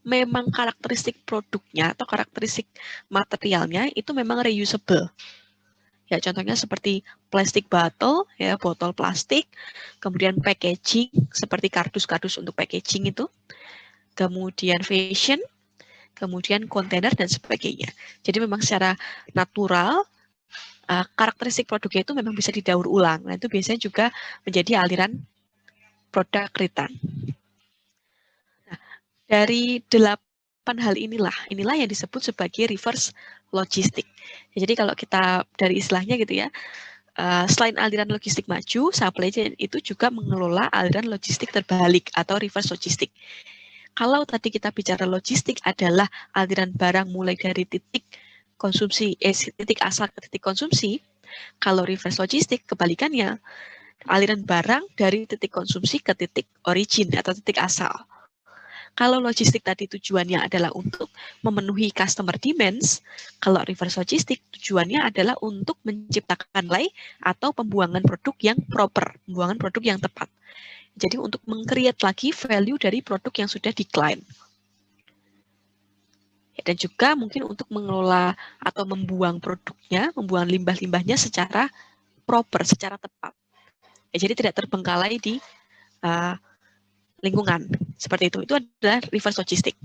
S2: memang karakteristik produknya atau karakteristik materialnya itu memang reusable. Ya, contohnya seperti plastic bottle, ya, botol plastik, kemudian packaging, seperti kardus-kardus untuk packaging itu, kemudian fashion, kemudian kontainer, dan sebagainya. Jadi memang secara natural, karakteristik produknya itu memang bisa didaur ulang. Nah, itu biasanya juga menjadi aliran produk return. Nah, dari 8 hal inilah yang disebut sebagai reverse logistik. Jadi kalau kita dari istilahnya gitu ya, selain aliran logistik maju, supply chain itu juga mengelola aliran logistik terbalik atau reverse logistik. Kalau tadi kita bicara logistik adalah aliran barang mulai dari titik konsumsi, titik asal ke titik konsumsi, kalau reverse logistik kebalikannya, aliran barang dari titik konsumsi ke titik origin atau titik asal. Kalau logistik tadi tujuannya adalah untuk memenuhi customer demands, kalau reverse logistik tujuannya adalah untuk menciptakan nilai atau pembuangan produk yang proper, pembuangan produk yang tepat. Jadi untuk meng-create lagi value dari produk yang sudah decline. Dan juga mungkin untuk mengelola atau membuang produknya, membuang limbah-limbahnya secara proper, secara tepat. Jadi tidak terbengkalai di lingkungan. Seperti itu. Itu adalah reverse logistik.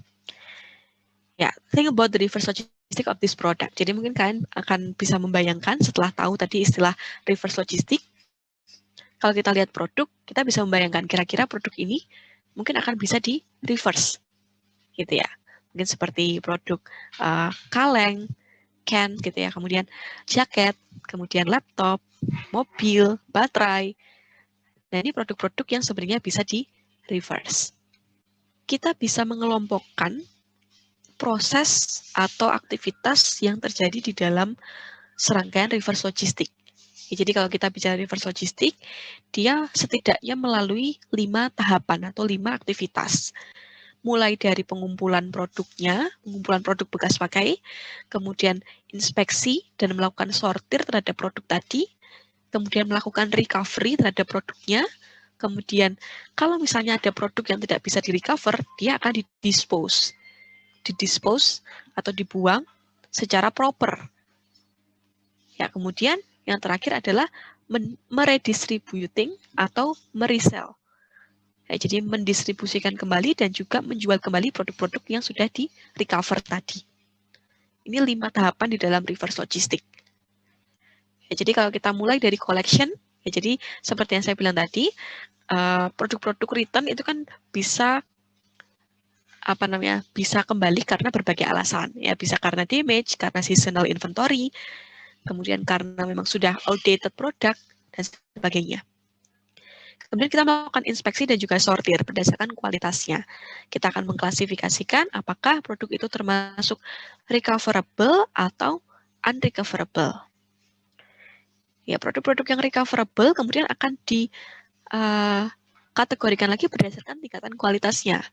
S2: Ya, think about the reverse logistic of this product. Jadi mungkin kalian akan bisa membayangkan setelah tahu tadi istilah reverse logistik. Kalau kita lihat produk, kita bisa membayangkan kira-kira produk ini mungkin akan bisa di reverse, gitu ya. Mungkin seperti produk kaleng, can, gitu ya. Kemudian jaket, kemudian laptop, mobil, baterai. Nah ini produk-produk yang sebenarnya bisa di reverse. Kita bisa mengelompokkan proses atau aktivitas yang terjadi di dalam serangkaian reverse logistik. Ya, jadi kalau kita bicara reverse logistik, dia setidaknya melalui 5 tahapan atau 5 aktivitas. Mulai dari pengumpulan produknya, pengumpulan produk bekas pakai, kemudian inspeksi dan melakukan sortir terhadap produk tadi, kemudian melakukan recovery terhadap produknya, kemudian kalau misalnya ada produk yang tidak bisa di-recover, dia akan di-dispose atau dibuang secara proper. Ya, kemudian yang terakhir adalah meredistributing atau meresell. Ya, jadi mendistribusikan kembali dan juga menjual kembali produk-produk yang sudah di-recover tadi. Ini 5 tahapan di dalam reverse logistik. Ya, jadi kalau kita mulai dari collection, ya, jadi seperti yang saya bilang tadi, produk-produk return itu kan bisa bisa kembali karena berbagai alasan, ya bisa karena damage, karena seasonal inventory, kemudian karena memang sudah outdated product dan sebagainya. Kemudian kita melakukan inspeksi dan juga sortir berdasarkan kualitasnya. Kita akan mengklasifikasikan apakah produk itu termasuk recoverable atau unrecoverable. Ya, produk-produk yang recoverable kemudian akan dikategorikan lagi berdasarkan tingkatan kualitasnya.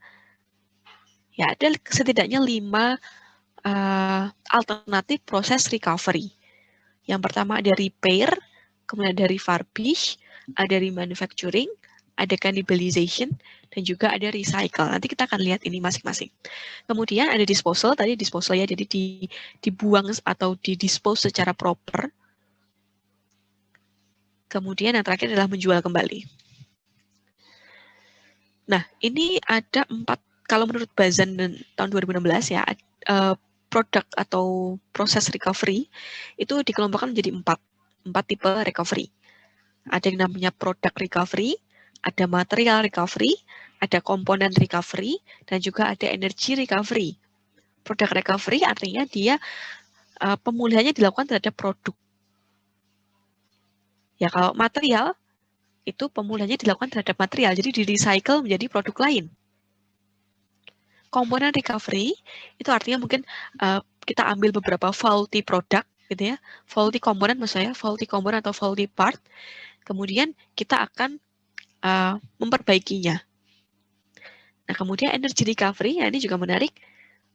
S2: Ya, ada setidaknya 5 alternatif proses recovery. Yang pertama ada repair, kemudian ada refurbish, ada remanufacturing, ada cannibalization, dan juga ada recycle. Nanti kita akan lihat ini masing-masing. Kemudian ada disposal, tadi disposal ya, jadi dibuang atau didispose secara proper. Kemudian yang terakhir adalah menjual kembali. Nah, ini ada 4, kalau menurut Bazan tahun 2016 ya, produk atau proses recovery itu dikelompokkan menjadi 4 tipe recovery. Ada yang namanya product recovery, ada material recovery, ada komponen recovery, dan juga ada energy recovery. Product recovery artinya dia pemulihannya dilakukan terhadap produk. Ya, kalau material itu pemulihannya dilakukan terhadap material, jadi di-recycle menjadi produk lain. Komponen recovery itu artinya mungkin kita ambil beberapa faulty product, gitu ya, faulty komponen maksudnya, faulty komponen atau faulty part, kemudian kita akan memperbaikinya. Nah, kemudian energy recovery, ya ini juga menarik.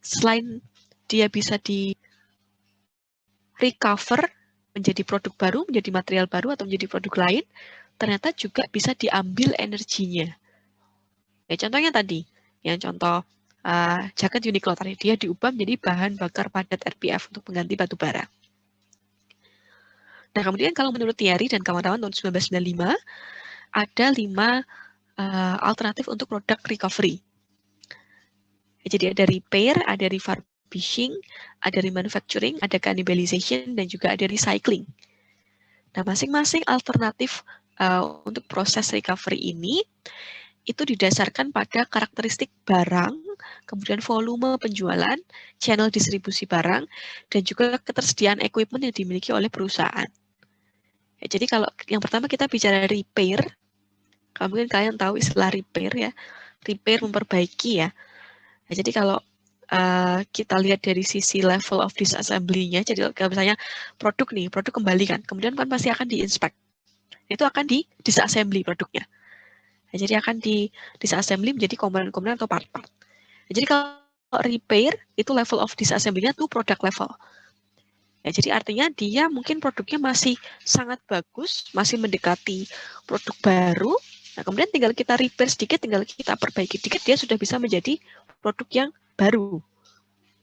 S2: Selain dia bisa di-recover menjadi produk baru, menjadi material baru, atau menjadi produk lain, ternyata juga bisa diambil energinya. Ya, contohnya tadi, yang contoh jaket Uniqlo tadi, dia diubah menjadi bahan bakar padat RPF untuk pengganti batu bara. Nah, kemudian kalau menurut Thierry dan kawan-kawan tahun 1995, ada 5 alternatif untuk produk recovery. Jadi ada repair, ada refurbishing, ada remanufacturing, ada cannibalization, dan juga ada recycling. Nah, masing-masing alternatif untuk proses recovery ini itu didasarkan pada karakteristik barang, kemudian volume penjualan, channel distribusi barang, dan juga ketersediaan equipment yang dimiliki oleh perusahaan. Ya, jadi kalau yang pertama kita bicara repair, mungkin kalian tahu istilah repair ya, repair memperbaiki ya. Nah, jadi kalau kita lihat dari sisi level of disassembly-nya, jadi kalau misalnya produk kembali kan, kemudian kan pasti akan di-inspect. Itu akan di-disassembly produknya. Nah, jadi akan di-disassembly menjadi komponen-komponen atau part-part. Nah, jadi kalau repair, itu level of disassembly-nya tuh product level. Ya, jadi artinya dia mungkin produknya masih sangat bagus, masih mendekati produk baru. Nah, kemudian tinggal kita repair sedikit, tinggal kita perbaiki sedikit, dia sudah bisa menjadi produk yang baru.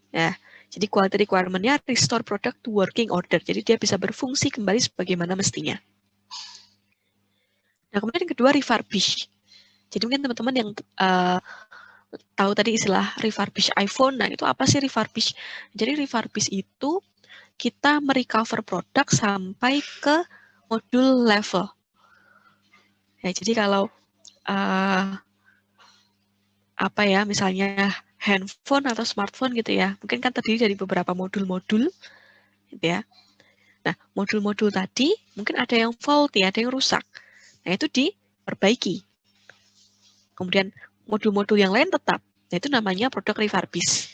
S2: Ya, jadi quality requirement-nya restore product to working order. Jadi dia bisa berfungsi kembali sebagaimana mestinya. Nah, kemudian yang kedua refurbish. Jadi mungkin teman-teman yang tahu tadi istilah refurbish iPhone, nah itu apa sih refurbish? Jadi refurbish itu kita merecover produk sampai ke modul level. Ya, jadi kalau apa ya, misalnya handphone atau smartphone gitu ya, mungkin kan terdiri dari beberapa modul-modul, gitu ya. Nah, modul-modul tadi mungkin ada yang faulty, ada yang rusak. Nah, itu diperbaiki. Kemudian modul-modul yang lain tetap. Nah, itu namanya produk refurbish.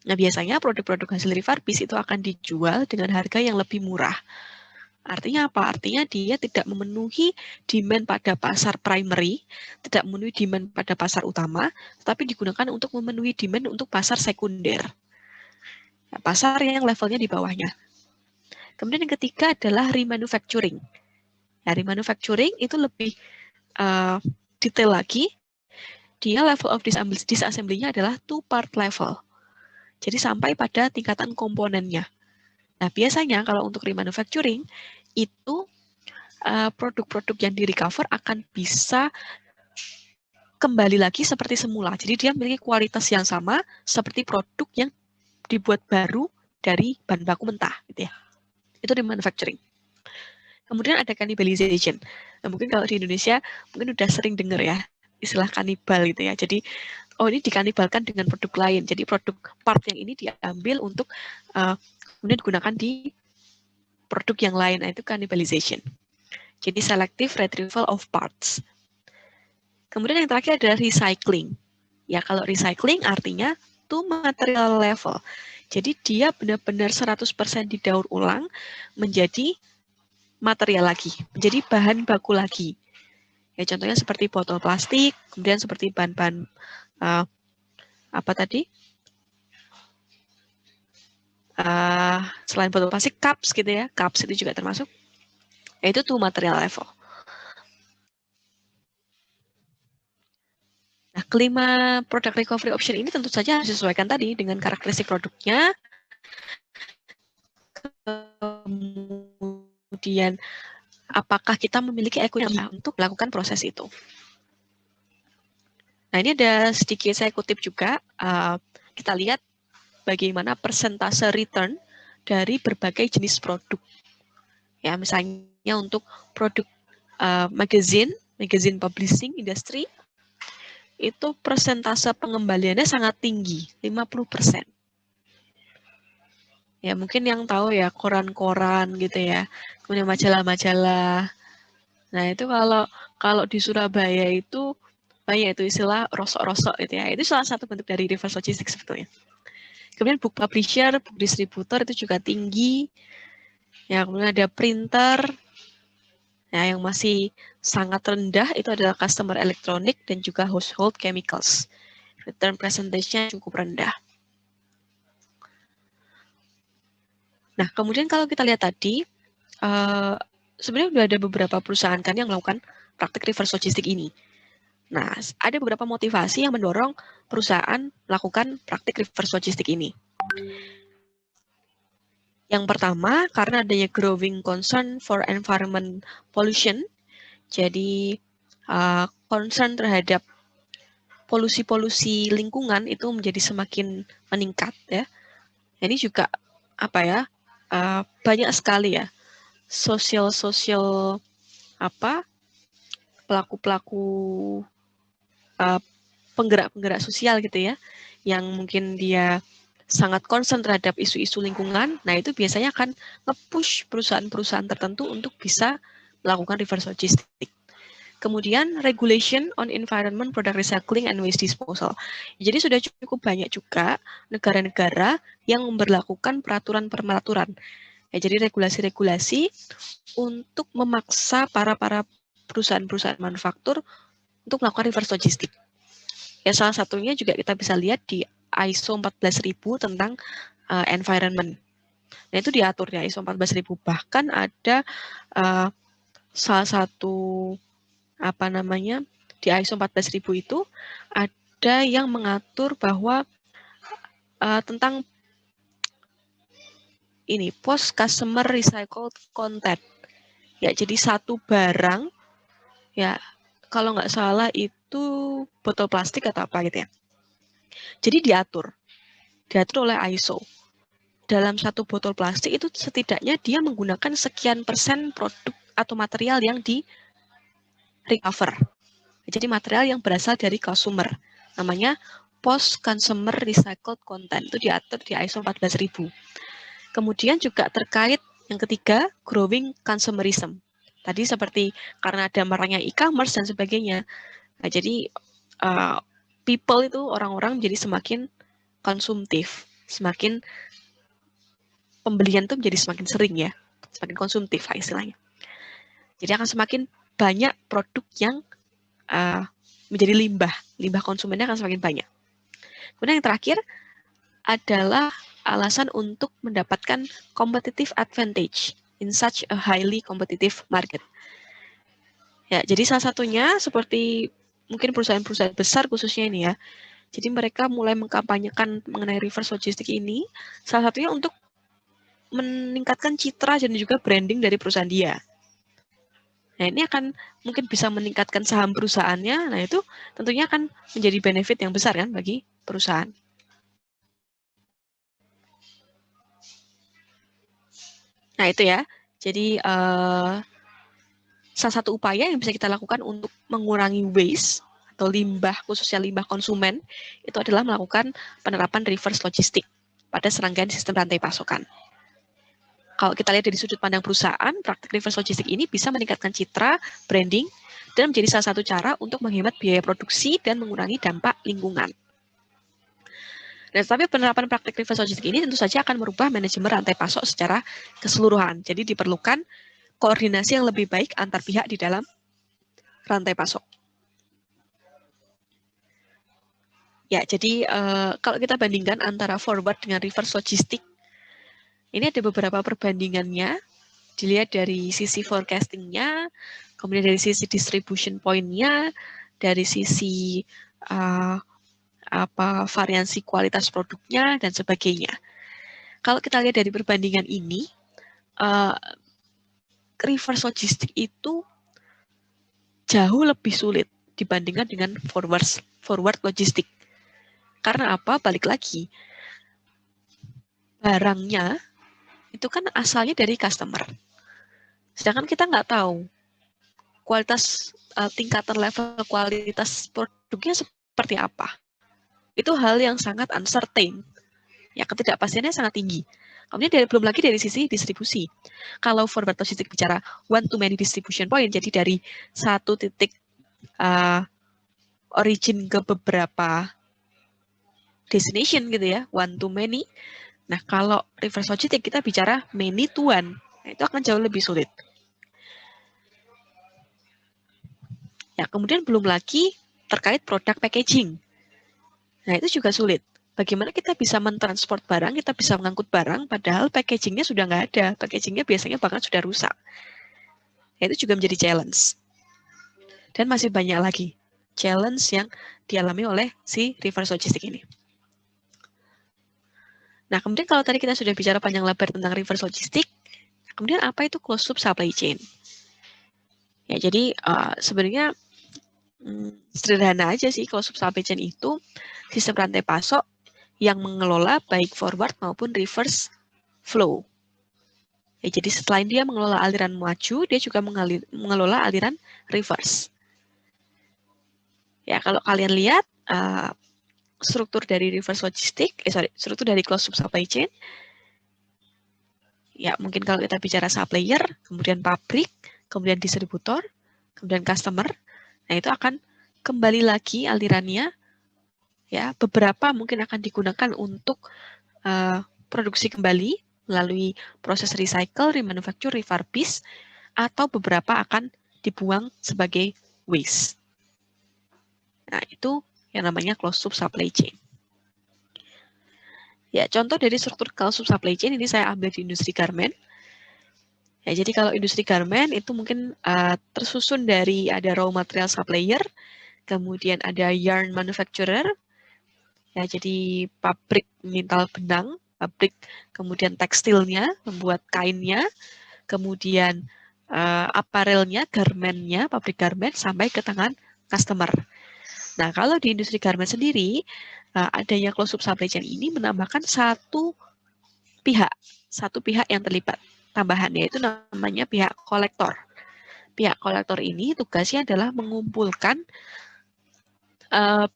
S2: Nah, biasanya produk-produk hasil refurbish itu akan dijual dengan harga yang lebih murah. Artinya apa? Artinya dia tidak memenuhi demand pada pasar primary, tidak memenuhi demand pada pasar utama, tetapi digunakan untuk memenuhi demand untuk pasar sekunder. Nah, pasar yang levelnya di bawahnya. Kemudian yang ketiga adalah remanufacturing. Nah, remanufacturing itu lebih detail lagi. Dia level of disassembly-nya adalah two-part level. Jadi sampai pada tingkatan komponennya. Nah, biasanya kalau untuk remanufacturing, itu produk-produk yang di-recover akan bisa kembali lagi seperti semula. Jadi dia memiliki kualitas yang sama seperti produk yang dibuat baru dari bahan baku mentah. Gitu ya. Itu remanufacturing. Kemudian ada cannibalization. Nah, mungkin kalau di Indonesia, mungkin udah sering dengar ya, istilah kanibal gitu ya. Jadi ini dikanibalkan dengan produk lain. Jadi produk part yang ini diambil untuk kemudian digunakan di produk yang lain. Nah, itu cannibalization. Jadi selective retrieval of parts. Kemudian yang terakhir adalah recycling. Ya, kalau recycling artinya to material level. Jadi dia benar-benar 100% didaur ulang menjadi material lagi, menjadi bahan baku lagi. Ya, contohnya seperti botol plastik, kemudian seperti bahan-bahan apa tadi? Selain botol plastik, cups gitu ya, cups itu juga termasuk. Yaitu to material level. Nah, kelima product recovery option ini tentu saja harus disesuaikan tadi dengan karakteristik produknya, kemudian apakah kita memiliki ekonomi untuk melakukan proses itu. Nah, ini ada sedikit saya kutip juga, kita lihat bagaimana persentase return dari berbagai jenis produk. Ya, misalnya untuk produk magazine publishing industry, itu persentase pengembaliannya sangat tinggi, 50%. Ya, mungkin yang tahu ya koran-koran gitu ya, kemudian majalah-majalah. Nah, itu kalau di Surabaya itu banyak itu istilah rosok-rosok gitu ya. Itu salah satu bentuk dari reverse logistics sebetulnya. Kemudian book publisher, book distributor itu juga tinggi. Ya, kemudian ada printer. Nah, yang masih sangat rendah itu adalah customer electronic dan juga household chemicals. Return percentage-nya cukup rendah. Nah, kemudian kalau kita lihat tadi, sebenarnya sudah ada beberapa perusahaan kan yang melakukan praktik reverse logistik ini. Nah, ada beberapa motivasi yang mendorong perusahaan melakukan praktik reverse logistik ini. Yang pertama, karena adanya growing concern for environment pollution, jadi concern terhadap polusi-polusi lingkungan itu menjadi semakin meningkat ya. Ini juga apa ya, banyak sekali ya sosial apa pelaku-pelaku penggerak-penggerak sosial gitu ya, yang mungkin dia sangat concern terhadap isu-isu lingkungan, nah itu biasanya akan nge-push perusahaan-perusahaan tertentu untuk bisa melakukan reverse logistic. Kemudian regulation on environment, product recycling, and waste disposal. Jadi sudah cukup banyak juga negara-negara yang memberlakukan peraturan-peraturan. Ya, jadi regulasi-regulasi untuk memaksa para perusahaan-perusahaan manufaktur untuk melakukan reverse logistic. Ya, salah satunya juga kita bisa lihat di ISO 14000 tentang environment. Nah, itu diatur ya ISO 14000. Bahkan ada salah satu di ISO 14000 itu ada yang mengatur bahwa tentang ini post customer recycled content. Ya, jadi satu barang ya kalau nggak salah itu botol plastik atau apa gitu ya. Jadi diatur oleh ISO. Dalam satu botol plastik itu setidaknya dia menggunakan sekian persen produk atau material yang di recover. Jadi material yang berasal dari consumer. Namanya post consumer recycled content. Itu diatur di ISO 14000. Kemudian juga terkait yang ketiga, growing consumerism. Tadi seperti karena ada maraknya e-commerce dan sebagainya. Nah, jadi people itu orang-orang jadi semakin konsumtif, semakin pembelian itu menjadi semakin sering ya, semakin konsumtif istilahnya. Jadi akan semakin banyak produk yang menjadi limbah konsumennya akan semakin banyak. Kemudian yang terakhir adalah alasan untuk mendapatkan competitive advantage in such a highly competitive market. Ya, jadi salah satunya seperti mungkin perusahaan-perusahaan besar khususnya ini ya. Jadi mereka mulai mengkampanyekan mengenai reverse logistic ini, salah satunya untuk meningkatkan citra dan juga branding dari perusahaan dia. Nah, ini akan mungkin bisa meningkatkan saham perusahaannya. Nah, itu tentunya akan menjadi benefit yang besar kan bagi perusahaan. Nah, itu ya. Jadi, salah satu upaya yang bisa kita lakukan untuk mengurangi waste atau limbah, khususnya limbah konsumen, itu adalah melakukan penerapan reverse logistic pada serangkaian sistem rantai pasokan. Kalau kita lihat dari sudut pandang perusahaan, praktik reverse logistic ini bisa meningkatkan citra, branding, dan menjadi salah satu cara untuk menghemat biaya produksi dan mengurangi dampak lingkungan. Nah, tetapi penerapan praktik reverse logistic ini tentu saja akan merubah manajemen rantai pasok secara keseluruhan. Jadi diperlukan koordinasi yang lebih baik antar pihak di dalam rantai pasok. Ya, jadi kalau kita bandingkan antara forward dengan reverse logistic, ini ada beberapa perbandingannya. Dilihat dari sisi forecasting-nya, kemudian dari sisi distribution point-nya, dari sisi variansi kualitas produknya, dan sebagainya. Kalau kita lihat dari perbandingan ini, reverse logistic itu jauh lebih sulit dibandingkan dengan forward logistic. Karena apa? Balik lagi, barangnya itu kan asalnya dari customer. Sedangkan kita nggak tahu kualitas, tingkatan level kualitas produknya seperti apa. Itu hal yang sangat uncertain. Ya, ketidakpastiannya sangat tinggi. Kemudian belum lagi dari sisi distribusi. Kalau forward logistic bicara one to many distribution point, jadi dari satu titik origin ke beberapa destination gitu ya, one to many. Nah, kalau reverse logistic kita bicara many to one, nah, itu akan jauh lebih sulit. Ya, kemudian belum lagi terkait produk packaging. Nah, itu juga sulit. Bagaimana kita bisa mentransport barang, kita bisa mengangkut barang, padahal packagingnya sudah nggak ada. Packagingnya biasanya bahkan sudah rusak. Nah, itu juga menjadi challenge. Dan masih banyak lagi challenge yang dialami oleh si reverse logistic ini. Nah, kemudian kalau tadi kita sudah bicara panjang lebar tentang reverse logistic, kemudian apa itu closed loop supply chain? Ya, jadi sebenarnya sederhana aja sih, closed loop supply chain itu sistem rantai pasok yang mengelola baik forward maupun reverse flow. Ya, jadi selain dia mengelola aliran maju, dia juga mengelola aliran reverse. Ya, kalau kalian lihat, struktur dari reverse logistik, struktur dari closed loop supply chain. Ya, mungkin kalau kita bicara supplier, kemudian pabrik, kemudian distributor, kemudian customer, nah itu akan kembali lagi alirannya. Ya, beberapa mungkin akan digunakan untuk produksi kembali melalui proses recycle, remanufacture, refurbish, atau beberapa akan dibuang sebagai waste. Nah, itu yang namanya closed loop supply chain. Ya, contoh dari struktur closed loop supply chain ini saya ambil di industri garment. Ya, jadi kalau industri garment itu mungkin tersusun dari ada raw material supplier, kemudian ada yarn manufacturer, ya jadi pabrik mintal benang, pabrik kemudian tekstilnya, membuat kainnya, kemudian apparelnya, garmentnya, pabrik garment sampai ke tangan customer. Nah, kalau di industri garment sendiri, adanya closed loop supply chain ini menambahkan satu pihak yang terlibat tambahan, yaitu namanya pihak kolektor. Pihak kolektor ini tugasnya adalah mengumpulkan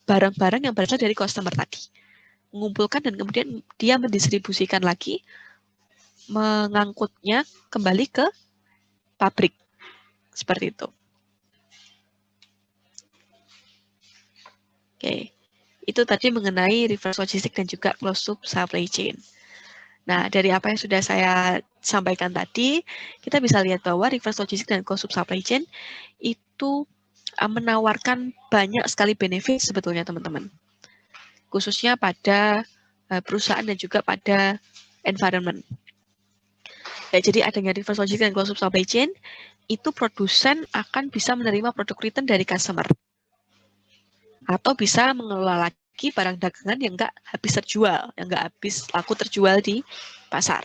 S2: barang-barang yang berasal dari customer tadi. Mengumpulkan dan kemudian dia mendistribusikan lagi, mengangkutnya kembali ke pabrik. Seperti itu. Oke, itu tadi mengenai reverse logistik dan juga closed loop supply chain. Nah, dari apa yang sudah saya sampaikan tadi, kita bisa lihat bahwa reverse logistik dan closed loop supply chain itu menawarkan banyak sekali benefit sebetulnya teman-teman. Khususnya pada perusahaan dan juga pada environment. Ya, jadi adanya reverse logistik dan closed loop supply chain, itu produsen akan bisa menerima produk return dari customer. Atau bisa mengelola lagi barang dagangan yang nggak habis terjual, yang nggak habis laku terjual di pasar.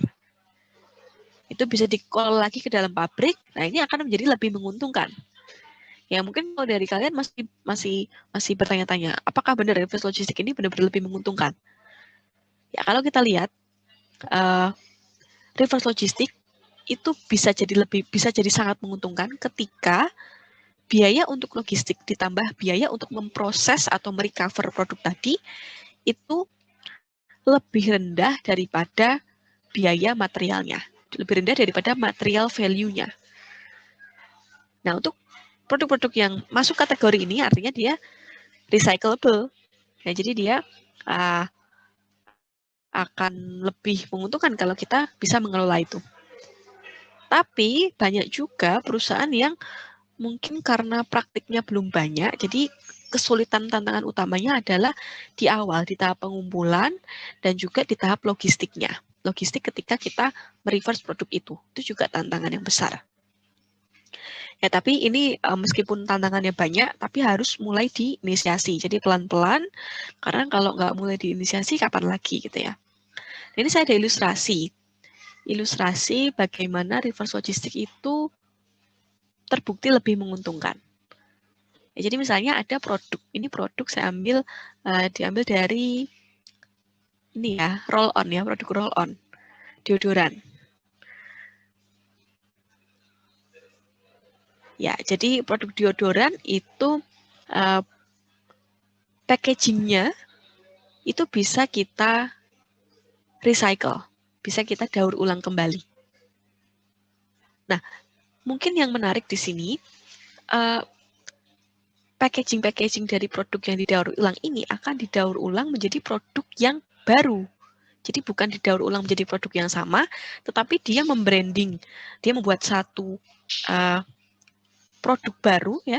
S2: Itu bisa dikelola lagi ke dalam pabrik, nah ini akan menjadi lebih menguntungkan. Ya mungkin kalau dari kalian masih bertanya-tanya, apakah benar reverse logistik ini benar-benar lebih menguntungkan? Ya kalau kita lihat, reverse logistik itu bisa jadi sangat menguntungkan ketika biaya untuk logistik ditambah biaya untuk memproses atau merecover produk tadi itu lebih rendah daripada biaya materialnya, lebih rendah daripada material value-nya. Nah, untuk produk-produk yang masuk kategori ini artinya dia recyclable. Nah, jadi dia akan lebih menguntungkan kalau kita bisa mengelola itu. Tapi banyak juga perusahaan yang mungkin karena praktiknya belum banyak, jadi kesulitan tantangan utamanya adalah di awal, di tahap pengumpulan, dan juga di tahap logistiknya. Logistik ketika kita mereverse produk itu juga tantangan yang besar. Ya, tapi ini meskipun tantangannya banyak, tapi harus mulai diinisiasi. Jadi pelan-pelan, karena kalau nggak mulai diinisiasi, kapan lagi gitu ya. Ini saya ada ilustrasi bagaimana reverse logistik itu terbukti lebih menguntungkan. Ya, jadi misalnya ada produk, ini produk saya diambil dari ini ya, roll on ya, produk roll on, deodoran. Ya, jadi produk deodoran itu packagingnya itu bisa kita recycle, bisa kita daur ulang kembali. Nah, mungkin yang menarik di sini, packaging dari produk yang didaur ulang ini akan didaur ulang menjadi produk yang baru. Jadi bukan didaur ulang menjadi produk yang sama, tetapi dia membranding, dia membuat satu produk baru ya,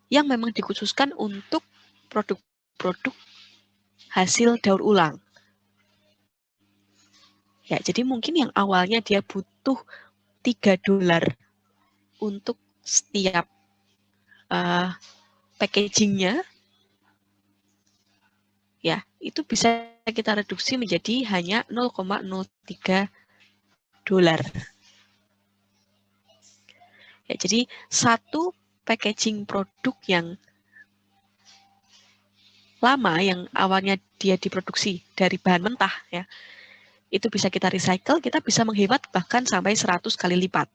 S2: yang memang dikhususkan untuk produk-produk hasil daur ulang. Ya, jadi mungkin yang awalnya dia butuh $3 untuk setiap packagingnya, ya itu bisa kita reduksi menjadi hanya $0,03. Ya, jadi satu packaging produk yang lama yang awalnya dia diproduksi dari bahan mentah ya, itu bisa kita recycle, kita bisa menghemat bahkan sampai 100 kali lipat.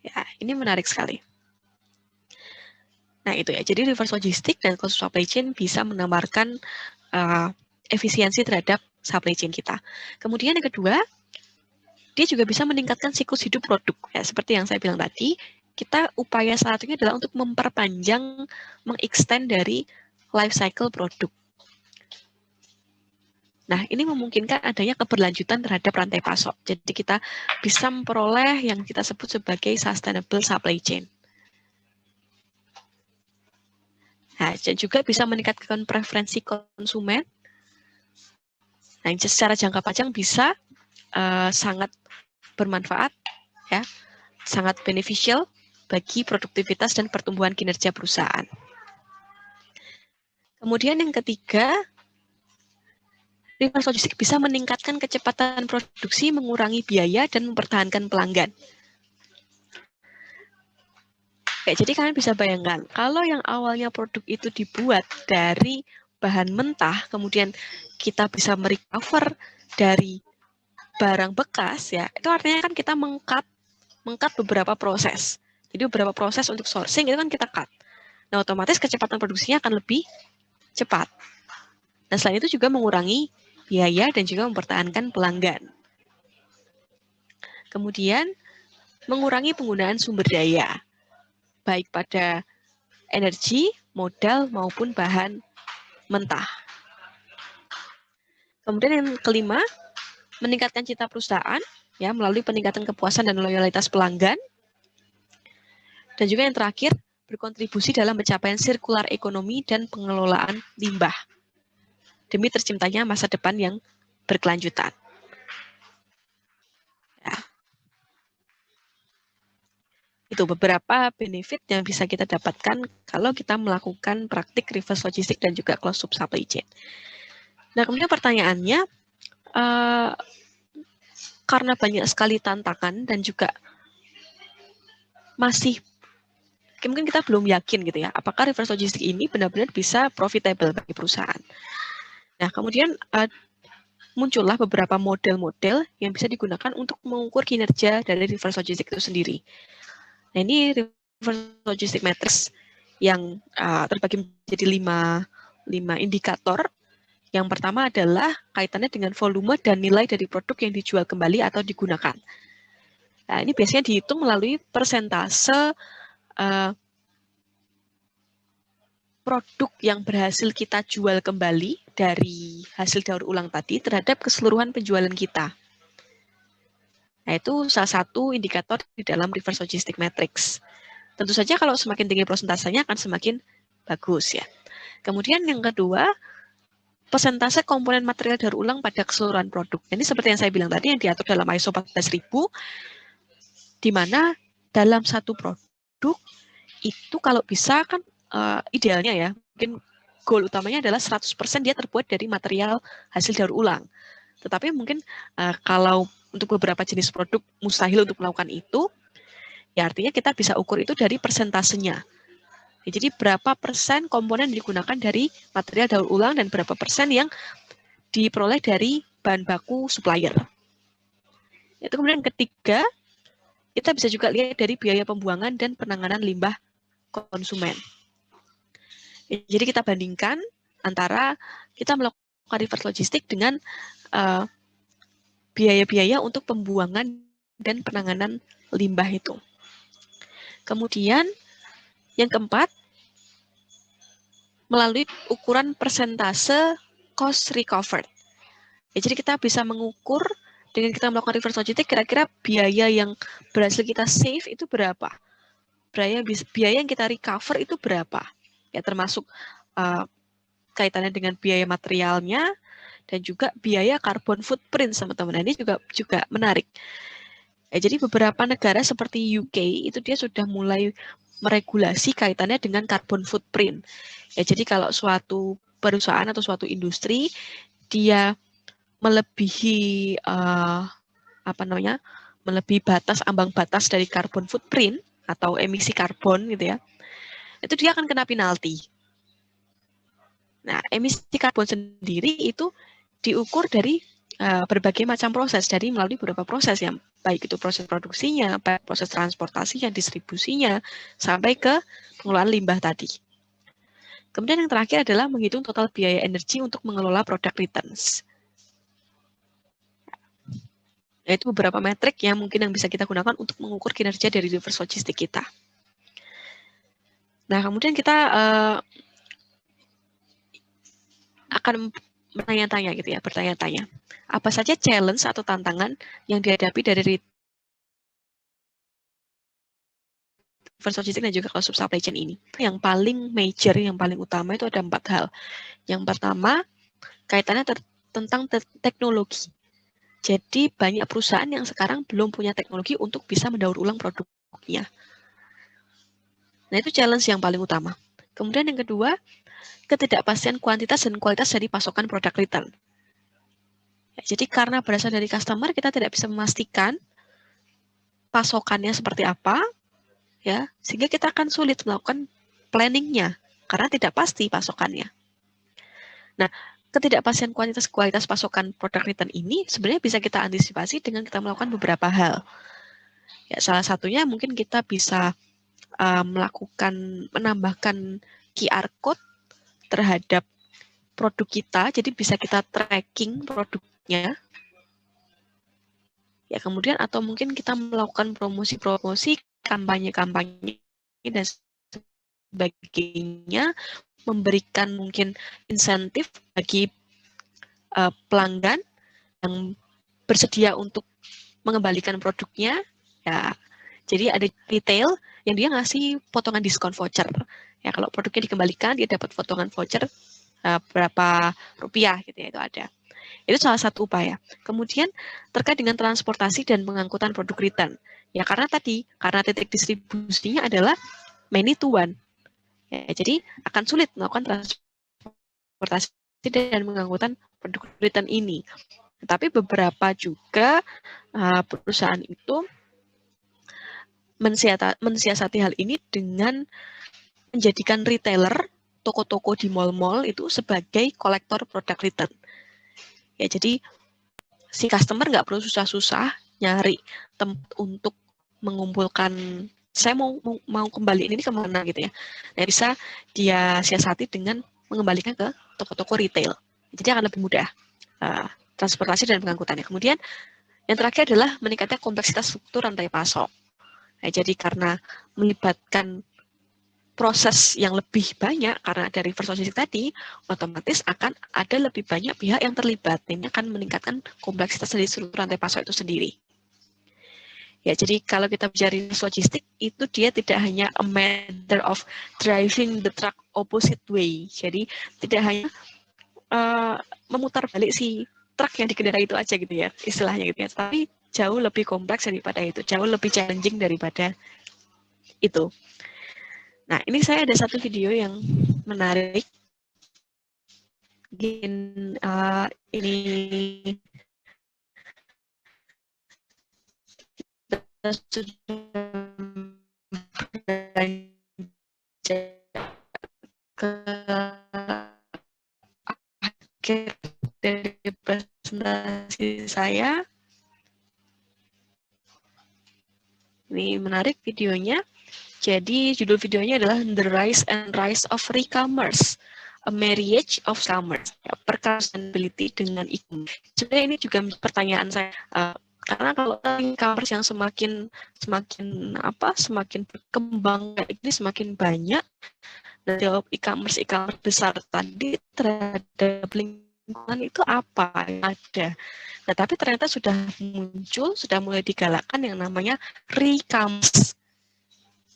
S2: Ya, ini menarik sekali. Nah itu ya, jadi reverse logistik dan closed supply chain bisa menawarkan efisiensi terhadap supply chain kita. Kemudian yang kedua, dia juga bisa meningkatkan siklus hidup produk. Ya, seperti yang saya bilang tadi, kita upaya saat ini adalah untuk memperpanjang, mengextend dari life cycle produk. Nah, ini memungkinkan adanya keberlanjutan terhadap rantai pasok. Jadi kita bisa memperoleh yang kita sebut sebagai sustainable supply chain. Nah, dan juga bisa meningkatkan preferensi konsumen. Nah, secara jangka panjang bisa sangat bermanfaat, ya, sangat beneficial bagi produktivitas dan pertumbuhan kinerja perusahaan. Kemudian yang ketiga, reverse logistik bisa meningkatkan kecepatan produksi, mengurangi biaya, dan mempertahankan pelanggan. Ya, jadi kalian bisa bayangkan, kalau yang awalnya produk itu dibuat dari bahan mentah, kemudian kita bisa merecover dari barang bekas, ya, itu artinya kan kita meng-cut beberapa proses. Jadi beberapa proses untuk sourcing itu kan kita cut. Nah, otomatis kecepatan produksinya akan lebih cepat. Dan selain itu juga mengurangi biaya dan juga mempertahankan pelanggan. Kemudian, mengurangi penggunaan sumber daya, baik pada energi, modal, maupun bahan mentah. Kemudian yang kelima, meningkatkan citra perusahaan, ya, melalui peningkatan kepuasan dan loyalitas pelanggan. Dan juga yang terakhir, berkontribusi dalam pencapaian sirkular ekonomi dan pengelolaan limbah, demi terciptanya masa depan yang berkelanjutan. Ya. Itu beberapa benefit yang bisa kita dapatkan kalau kita melakukan praktik reverse logistik dan juga closed loop supply chain. Nah, kemudian pertanyaannya, karena banyak sekali tantangan dan juga masih mungkin kita belum yakin gitu ya, apakah reverse logistik ini benar-benar bisa profitable bagi perusahaan. Nah, kemudian muncullah beberapa model-model yang bisa digunakan untuk mengukur kinerja dari reverse logistik itu sendiri. Nah, ini reverse logistik matrix yang terbagi menjadi 5 indikator. Yang pertama adalah kaitannya dengan volume dan nilai dari produk yang dijual kembali atau digunakan. Nah, ini biasanya dihitung melalui persentase produk yang berhasil kita jual kembali dari hasil daur ulang tadi terhadap keseluruhan penjualan kita. Nah, itu salah satu indikator di dalam reverse logistic matrix. Tentu saja kalau semakin tinggi persentasenya akan semakin bagus, ya. Kemudian yang kedua, persentase komponen material daur ulang pada keseluruhan produk. Ini seperti yang saya bilang tadi, yang diatur dalam ISO 14000, di mana dalam satu produk itu kalau bisa kan idealnya ya, mungkin goal utamanya adalah 100% dia terbuat dari material hasil daur ulang. Tetapi mungkin kalau untuk beberapa jenis produk mustahil untuk melakukan itu, ya artinya kita bisa ukur itu dari persentasenya. Ya, jadi berapa persen komponen digunakan dari material daur ulang dan berapa persen yang diperoleh dari bahan baku supplier. Itu kemudian ketiga, kita bisa juga lihat dari biaya pembuangan dan penanganan limbah konsumen. Jadi kita bandingkan antara kita melakukan reverse logistik dengan biaya-biaya untuk pembuangan dan penanganan limbah itu. Kemudian yang keempat, melalui ukuran persentase cost recovered. Ya, jadi kita bisa mengukur dengan kita melakukan reverse logistik, kira-kira biaya yang berhasil kita save itu berapa? Biaya yang kita recover itu berapa? Ya, termasuk kaitannya dengan biaya materialnya dan juga biaya carbon footprint, teman-teman. Ini juga menarik. Ya, jadi beberapa negara seperti UK itu dia sudah mulai meregulasi kaitannya dengan carbon footprint. Ya, jadi kalau suatu perusahaan atau suatu industri dia melebihi melebihi ambang batas dari carbon footprint atau emisi karbon gitu ya, itu dia akan kena penalti. Nah, emisi karbon sendiri itu diukur dari berbagai macam proses, dari melalui beberapa proses yang baik itu proses produksinya, baik proses transportasinya, distribusinya, sampai ke pengelolaan limbah tadi. Kemudian yang terakhir adalah menghitung total biaya energi untuk mengelola produk returns. Yaitu beberapa metrik yang mungkin yang bisa kita gunakan untuk mengukur kinerja dari reverse logistik kita. Nah, kemudian kita akan bertanya-tanya gitu ya, bertanya-tanya. Apa saja challenge atau tantangan yang dihadapi dari reverse logistik dan juga cost supply chain ini? Yang paling major, yang paling utama itu ada 4 hal. Yang pertama, kaitannya tentang teknologi. Jadi banyak perusahaan yang sekarang belum punya teknologi untuk bisa mendaur ulang produknya. Nah, itu challenge yang paling utama. Kemudian yang kedua, ketidakpastian kuantitas dan kualitas dari pasokan produk return. Ya, jadi karena berasal dari customer, kita tidak bisa memastikan pasokannya seperti apa, ya, sehingga kita akan sulit melakukan planningnya karena tidak pasti pasokannya. Nah, ketidakpastian kualitas pasokan produk return ini sebenarnya bisa kita antisipasi dengan kita melakukan beberapa hal. Ya, salah satunya mungkin kita bisa menambahkan QR code terhadap produk kita, jadi bisa kita tracking produknya. Ya, kemudian atau mungkin kita melakukan promosi-promosi, kampanye-kampanye dan sebagainya, memberikan mungkin insentif bagi pelanggan yang bersedia untuk mengembalikan produknya. Ya, jadi ada retail yang dia ngasih potongan diskon voucher. Ya, kalau produknya dikembalikan, dia dapat potongan voucher berapa rupiah gitu ya, itu ada. Itu salah satu upaya. Kemudian terkait dengan transportasi dan pengangkutan produk return. Ya karena titik distribusinya adalah many to one. Ya, jadi akan sulit melakukan transportasi dan pengangkutan produk return ini. Tetapi beberapa juga perusahaan itu mensiasati hal ini dengan menjadikan retailer, toko-toko di mall-mall itu sebagai kolektor produk return. Ya, jadi si customer nggak perlu susah-susah nyari tempat untuk mengumpulkan, saya mau kembali ini kemana gitu ya. Nah, bisa dia siasati dengan mengembalikan ke toko-toko retail. Jadi akan lebih mudah transportasi dan pengangkutannya. Kemudian yang terakhir adalah meningkatnya kompleksitas struktur rantai pasok. Nah, jadi karena melibatkan proses yang lebih banyak karena dari reverse logistik tadi, otomatis akan ada lebih banyak pihak yang terlibat. Ini akan meningkatkan kompleksitas dari struktur rantai pasok itu sendiri. Ya, jadi kalau kita bicara reverse logistik, itu dia tidak hanya a matter of driving the truck opposite way. Jadi tidak hanya memutar balik si truk yang dikendarai itu aja gitu ya, istilahnya gitu ya. Tapi jauh lebih kompleks daripada itu, jauh lebih challenging daripada itu. Nah, ini saya ada satu video yang menarik. Ini ke akhir dari presentasi saya. Ini menarik videonya. Jadi judul videonya adalah The Rise and Rise of Re-commerce, a Marriage of Commerce, ya, sustainability dengan e-commerce. Sebenarnya ini juga pertanyaan saya, karena kalau e-commerce yang semakin berkembang ini semakin banyak, dan jawab e-commerce besar tadi terhadap lingkungan itu apa yang ada. Nah, tapi ternyata sudah mulai digalakkan yang namanya re-commerce.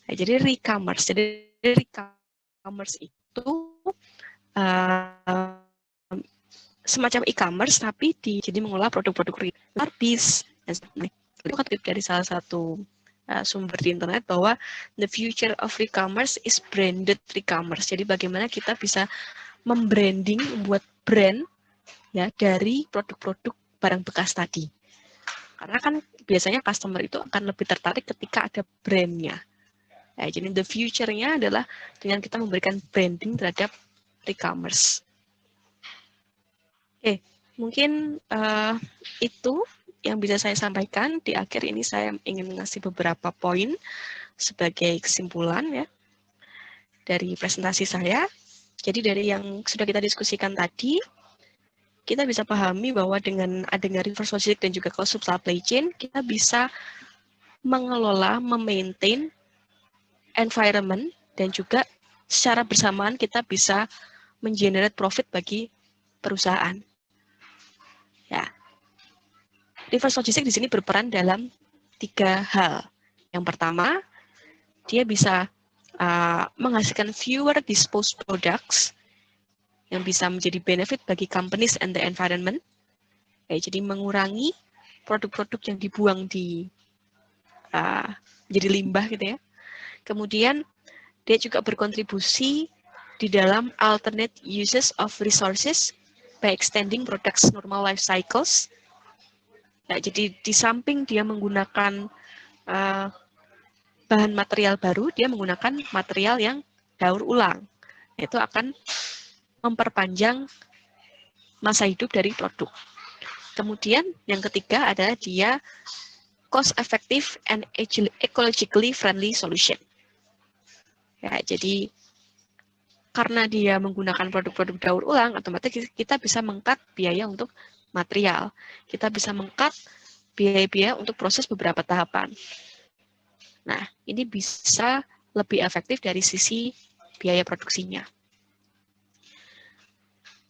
S2: Nah, jadi re-commerce. Jadi re-commerce itu semacam e-commerce tapi jadi mengolah produk-produk bis. Itu kan dari salah satu sumber di internet bahwa the future of re-commerce is branded re-commerce. Jadi bagaimana kita bisa membranding, membuat brand ya dari produk-produk barang bekas tadi. Karena kan biasanya customer itu akan lebih tertarik ketika ada brandnya. Ya, jadi the future-nya adalah dengan kita memberikan branding terhadap e-commerce. mungkin itu yang bisa saya sampaikan. Di akhir ini saya ingin mengasih beberapa poin sebagai kesimpulan ya dari presentasi saya. Jadi dari yang sudah kita diskusikan tadi, kita bisa pahami bahwa dengan adanya reverse logistics dan juga closed loop supply chain, kita bisa mengelola, memaintain environment, dan juga secara bersamaan kita bisa mengenerate profit bagi perusahaan. Ya, reverse logistics di sini berperan dalam 3 hal. Yang pertama, dia bisa menghasilkan fewer disposed products yang bisa menjadi benefit bagi companies and the environment. Jadi mengurangi produk-produk yang dibuang di jadi limbah gitu ya. Kemudian dia juga berkontribusi di dalam alternate uses of resources by extending products normal life cycles. Jadi di samping dia menggunakan bahan material baru, dia menggunakan material yang daur ulang. Itu akan memperpanjang masa hidup dari produk. Kemudian yang ketiga adalah dia cost effective and ecologically friendly solution. Ya, jadi karena dia menggunakan produk-produk daur ulang, otomatis kita bisa meng-cut biaya untuk material. Kita bisa meng-cut biaya-biaya untuk proses beberapa tahapan. Nah, ini bisa lebih efektif dari sisi biaya produksinya.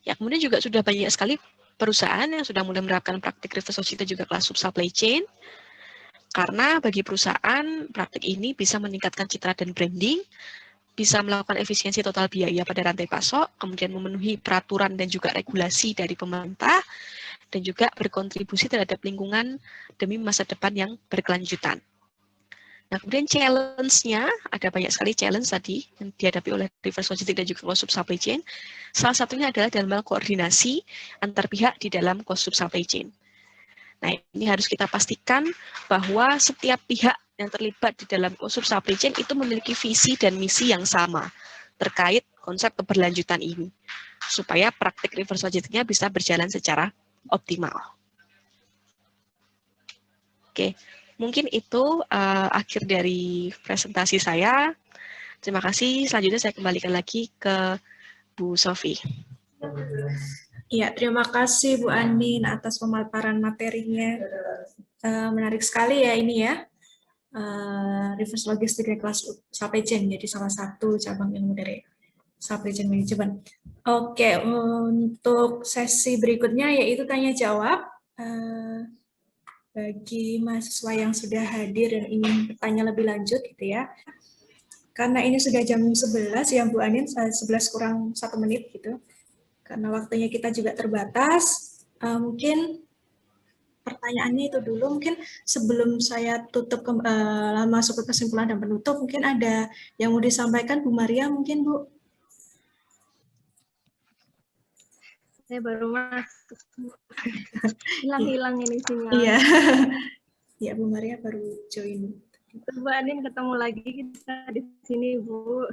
S2: Ya, kemudian juga sudah banyak sekali perusahaan yang sudah mulai menerapkan praktik reverse logistics dan juga closed loop supply chain. Karena bagi perusahaan, praktik ini bisa meningkatkan citra dan branding, bisa melakukan efisiensi total biaya pada rantai pasok, kemudian memenuhi peraturan dan juga regulasi dari pemerintah, dan juga berkontribusi terhadap lingkungan demi masa depan yang berkelanjutan. Nah, kemudian challenge-nya, ada banyak sekali challenge tadi yang dihadapi oleh reverse logistics dan juga closed loop supply chain. Salah satunya adalah dalam hal koordinasi antar pihak di dalam closed loop supply chain. Nah, ini harus kita pastikan bahwa setiap pihak yang terlibat di dalam closed loop supply chain itu memiliki visi dan misi yang sama terkait konsep keberlanjutan ini, supaya praktik reverse logistics-nya bisa berjalan secara optimal. Oke, mungkin itu akhir dari presentasi saya. Terima kasih. Selanjutnya saya kembalikan lagi ke Bu Sofi.
S1: Iya, terima kasih Bu Anin atas pemaparan materinya. Menarik sekali ya ini ya. Reverse logistics dan closed loop supply chain jadi salah satu cabang ilmu dari supply chain management. Oke, untuk sesi berikutnya yaitu tanya jawab. Bagi mahasiswa yang sudah hadir dan ingin bertanya lebih lanjut gitu ya. Karena ini sudah jam 11 ya Bu Anin, 11 kurang 1 menit gitu. Karena waktunya kita juga terbatas, mungkin pertanyaannya itu dulu. Mungkin sebelum saya tutup masuk ke kesimpulan dan penutup, mungkin ada yang mau disampaikan Bu Maria mungkin Bu?
S3: Saya baru masuk. Hilang-hilang ini sinyal.
S1: Iya. Ya, Bu Maria baru join.
S3: Bu Anin ketemu lagi kita di sini, Bu.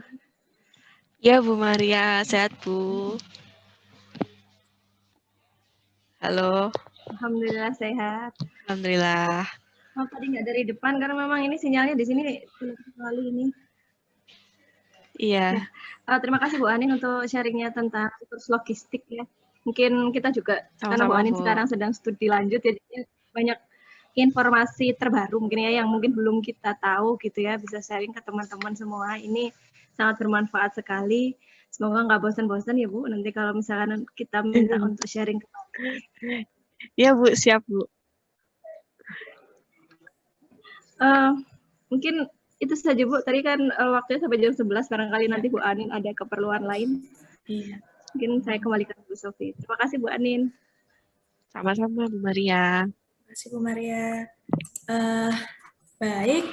S2: Ya, Bu Maria, sehat, Bu. Halo.
S3: Alhamdulillah sehat.
S2: Alhamdulillah.
S3: Oh, tadi nggak dari depan karena memang ini sinyalnya di sini sekali ini.
S2: Iya.
S3: Ya. Terima kasih Bu Anin untuk sharingnya tentang reverse logistik ya. Mungkin kita juga karena Bu Anin sekarang sedang studi lanjut jadi banyak informasi terbaru mungkin ya yang mungkin belum kita tahu gitu ya, bisa sharing ke teman-teman semua. Ini sangat bermanfaat sekali. Semoga nggak bosan-bosan ya Bu, nanti kalau misalkan kita minta untuk sharing kembali.
S2: Ya Bu, siap Bu.
S3: Mungkin itu saja Bu, tadi kan waktunya sampai jam 11, barangkali nanti Bu Anin ada keperluan lain.
S1: Iya.
S3: Mungkin saya kembalikan ke Bu Sofi. Terima kasih Bu Anin.
S2: Sama-sama Bu Maria.
S1: Terima kasih Bu Maria. Baik,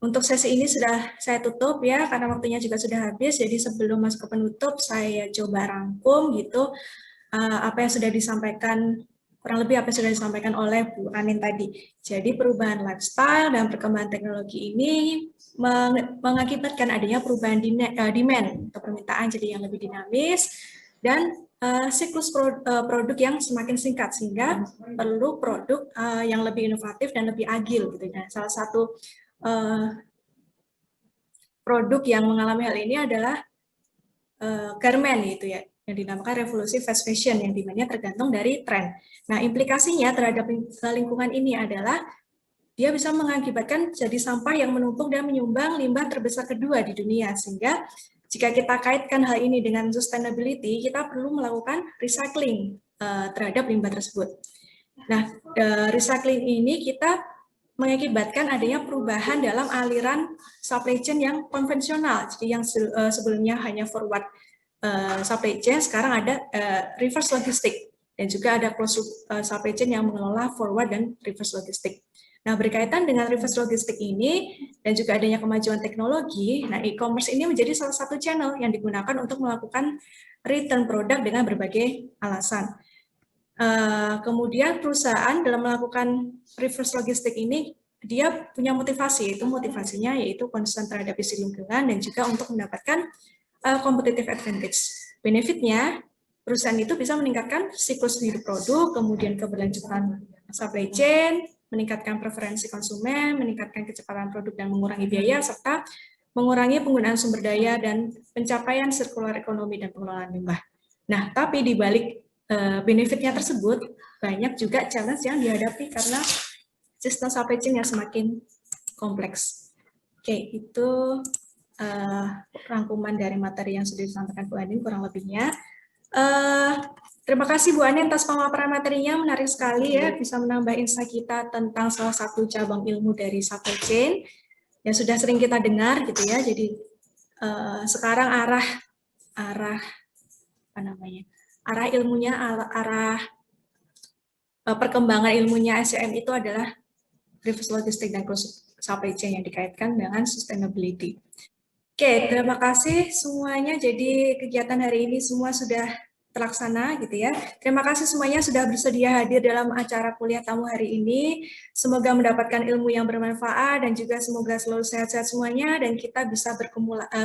S1: untuk sesi ini sudah saya tutup ya, karena waktunya juga sudah habis. Jadi sebelum masuk ke penutup, saya coba rangkum gitu apa yang sudah disampaikan, kurang lebih apa yang sudah disampaikan oleh Bu Anin tadi. Jadi perubahan lifestyle dan perkembangan teknologi ini mengakibatkan adanya perubahan demand atau permintaan jadi yang lebih dinamis dan siklus produk yang semakin singkat, sehingga perlu produk yang lebih inovatif dan lebih agil gitu. Nah, salah satu produk yang mengalami hal ini adalah garment gitu ya, yang dinamakan revolusi fast fashion, yang dimana tergantung dari tren. Nah, implikasinya terhadap lingkungan ini adalah dia bisa mengakibatkan jadi sampah yang menumpuk dan menyumbang limbah terbesar kedua di dunia, sehingga jika kita kaitkan hal ini dengan sustainability, kita perlu melakukan recycling terhadap limbah tersebut. Nah, recycling ini kita mengakibatkan adanya perubahan dalam aliran supply chain yang konvensional. Jadi yang sebelumnya hanya forward supply chain, sekarang ada reverse logistik, dan juga ada closed supply chain yang mengelola forward dan reverse logistik. Nah, berkaitan dengan reverse logistik ini dan juga adanya kemajuan teknologi, nah e-commerce ini menjadi salah satu channel yang digunakan untuk melakukan return produk dengan berbagai alasan. Kemudian perusahaan dalam melakukan reverse logistik ini, dia punya motivasi, yaitu motivasinya yaitu concern terhadap isu lingkungan dan juga untuk mendapatkan competitive advantage. Benefitnya, perusahaan itu bisa meningkatkan siklus hidup produk, kemudian keberlanjutan supply chain, meningkatkan preferensi konsumen, meningkatkan kecepatan produk dan mengurangi biaya, serta mengurangi penggunaan sumber daya dan pencapaian sirkular ekonomi dan pengelolaan limbah. Nah, tapi di balik benefitnya tersebut, banyak juga challenge yang dihadapi karena sistem supply chain yang semakin kompleks. Oke, itu rangkuman dari materi yang sudah disampaikan Bu Anin kurang lebihnya. Terima kasih Bu Anin atas pemaparan materinya, menarik sekali ya, bisa menambah insight kita tentang salah satu cabang ilmu dari supply chain yang sudah sering kita dengar gitu ya. Jadi sekarang arah ilmunya, arah perkembangan ilmunya SCM itu adalah reverse logistik dan closed supply chain yang dikaitkan dengan sustainability. Oke, terima kasih semuanya. Jadi kegiatan hari ini semua sudah terlaksana gitu ya. Terima kasih semuanya sudah bersedia hadir dalam acara kuliah tamu hari ini. Semoga mendapatkan ilmu yang bermanfaat dan juga semoga selalu sehat-sehat semuanya dan kita bisa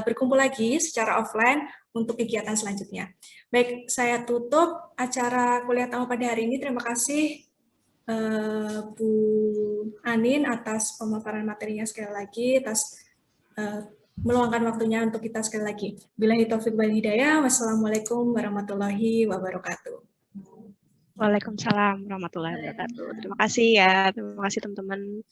S1: berkumpul lagi secara offline untuk kegiatan selanjutnya. Baik, saya tutup acara kuliah tamu pada hari ini. Terima kasih Bu Anin atas pemaparan materinya sekali lagi, atas meluangkan waktunya untuk kita sekali lagi. Billahi taufiq wal hidayah. Wassalamualaikum warahmatullahi wabarakatuh.
S2: Waalaikumsalam warahmatullahi wabarakatuh. Terima kasih ya. Terima kasih teman-teman.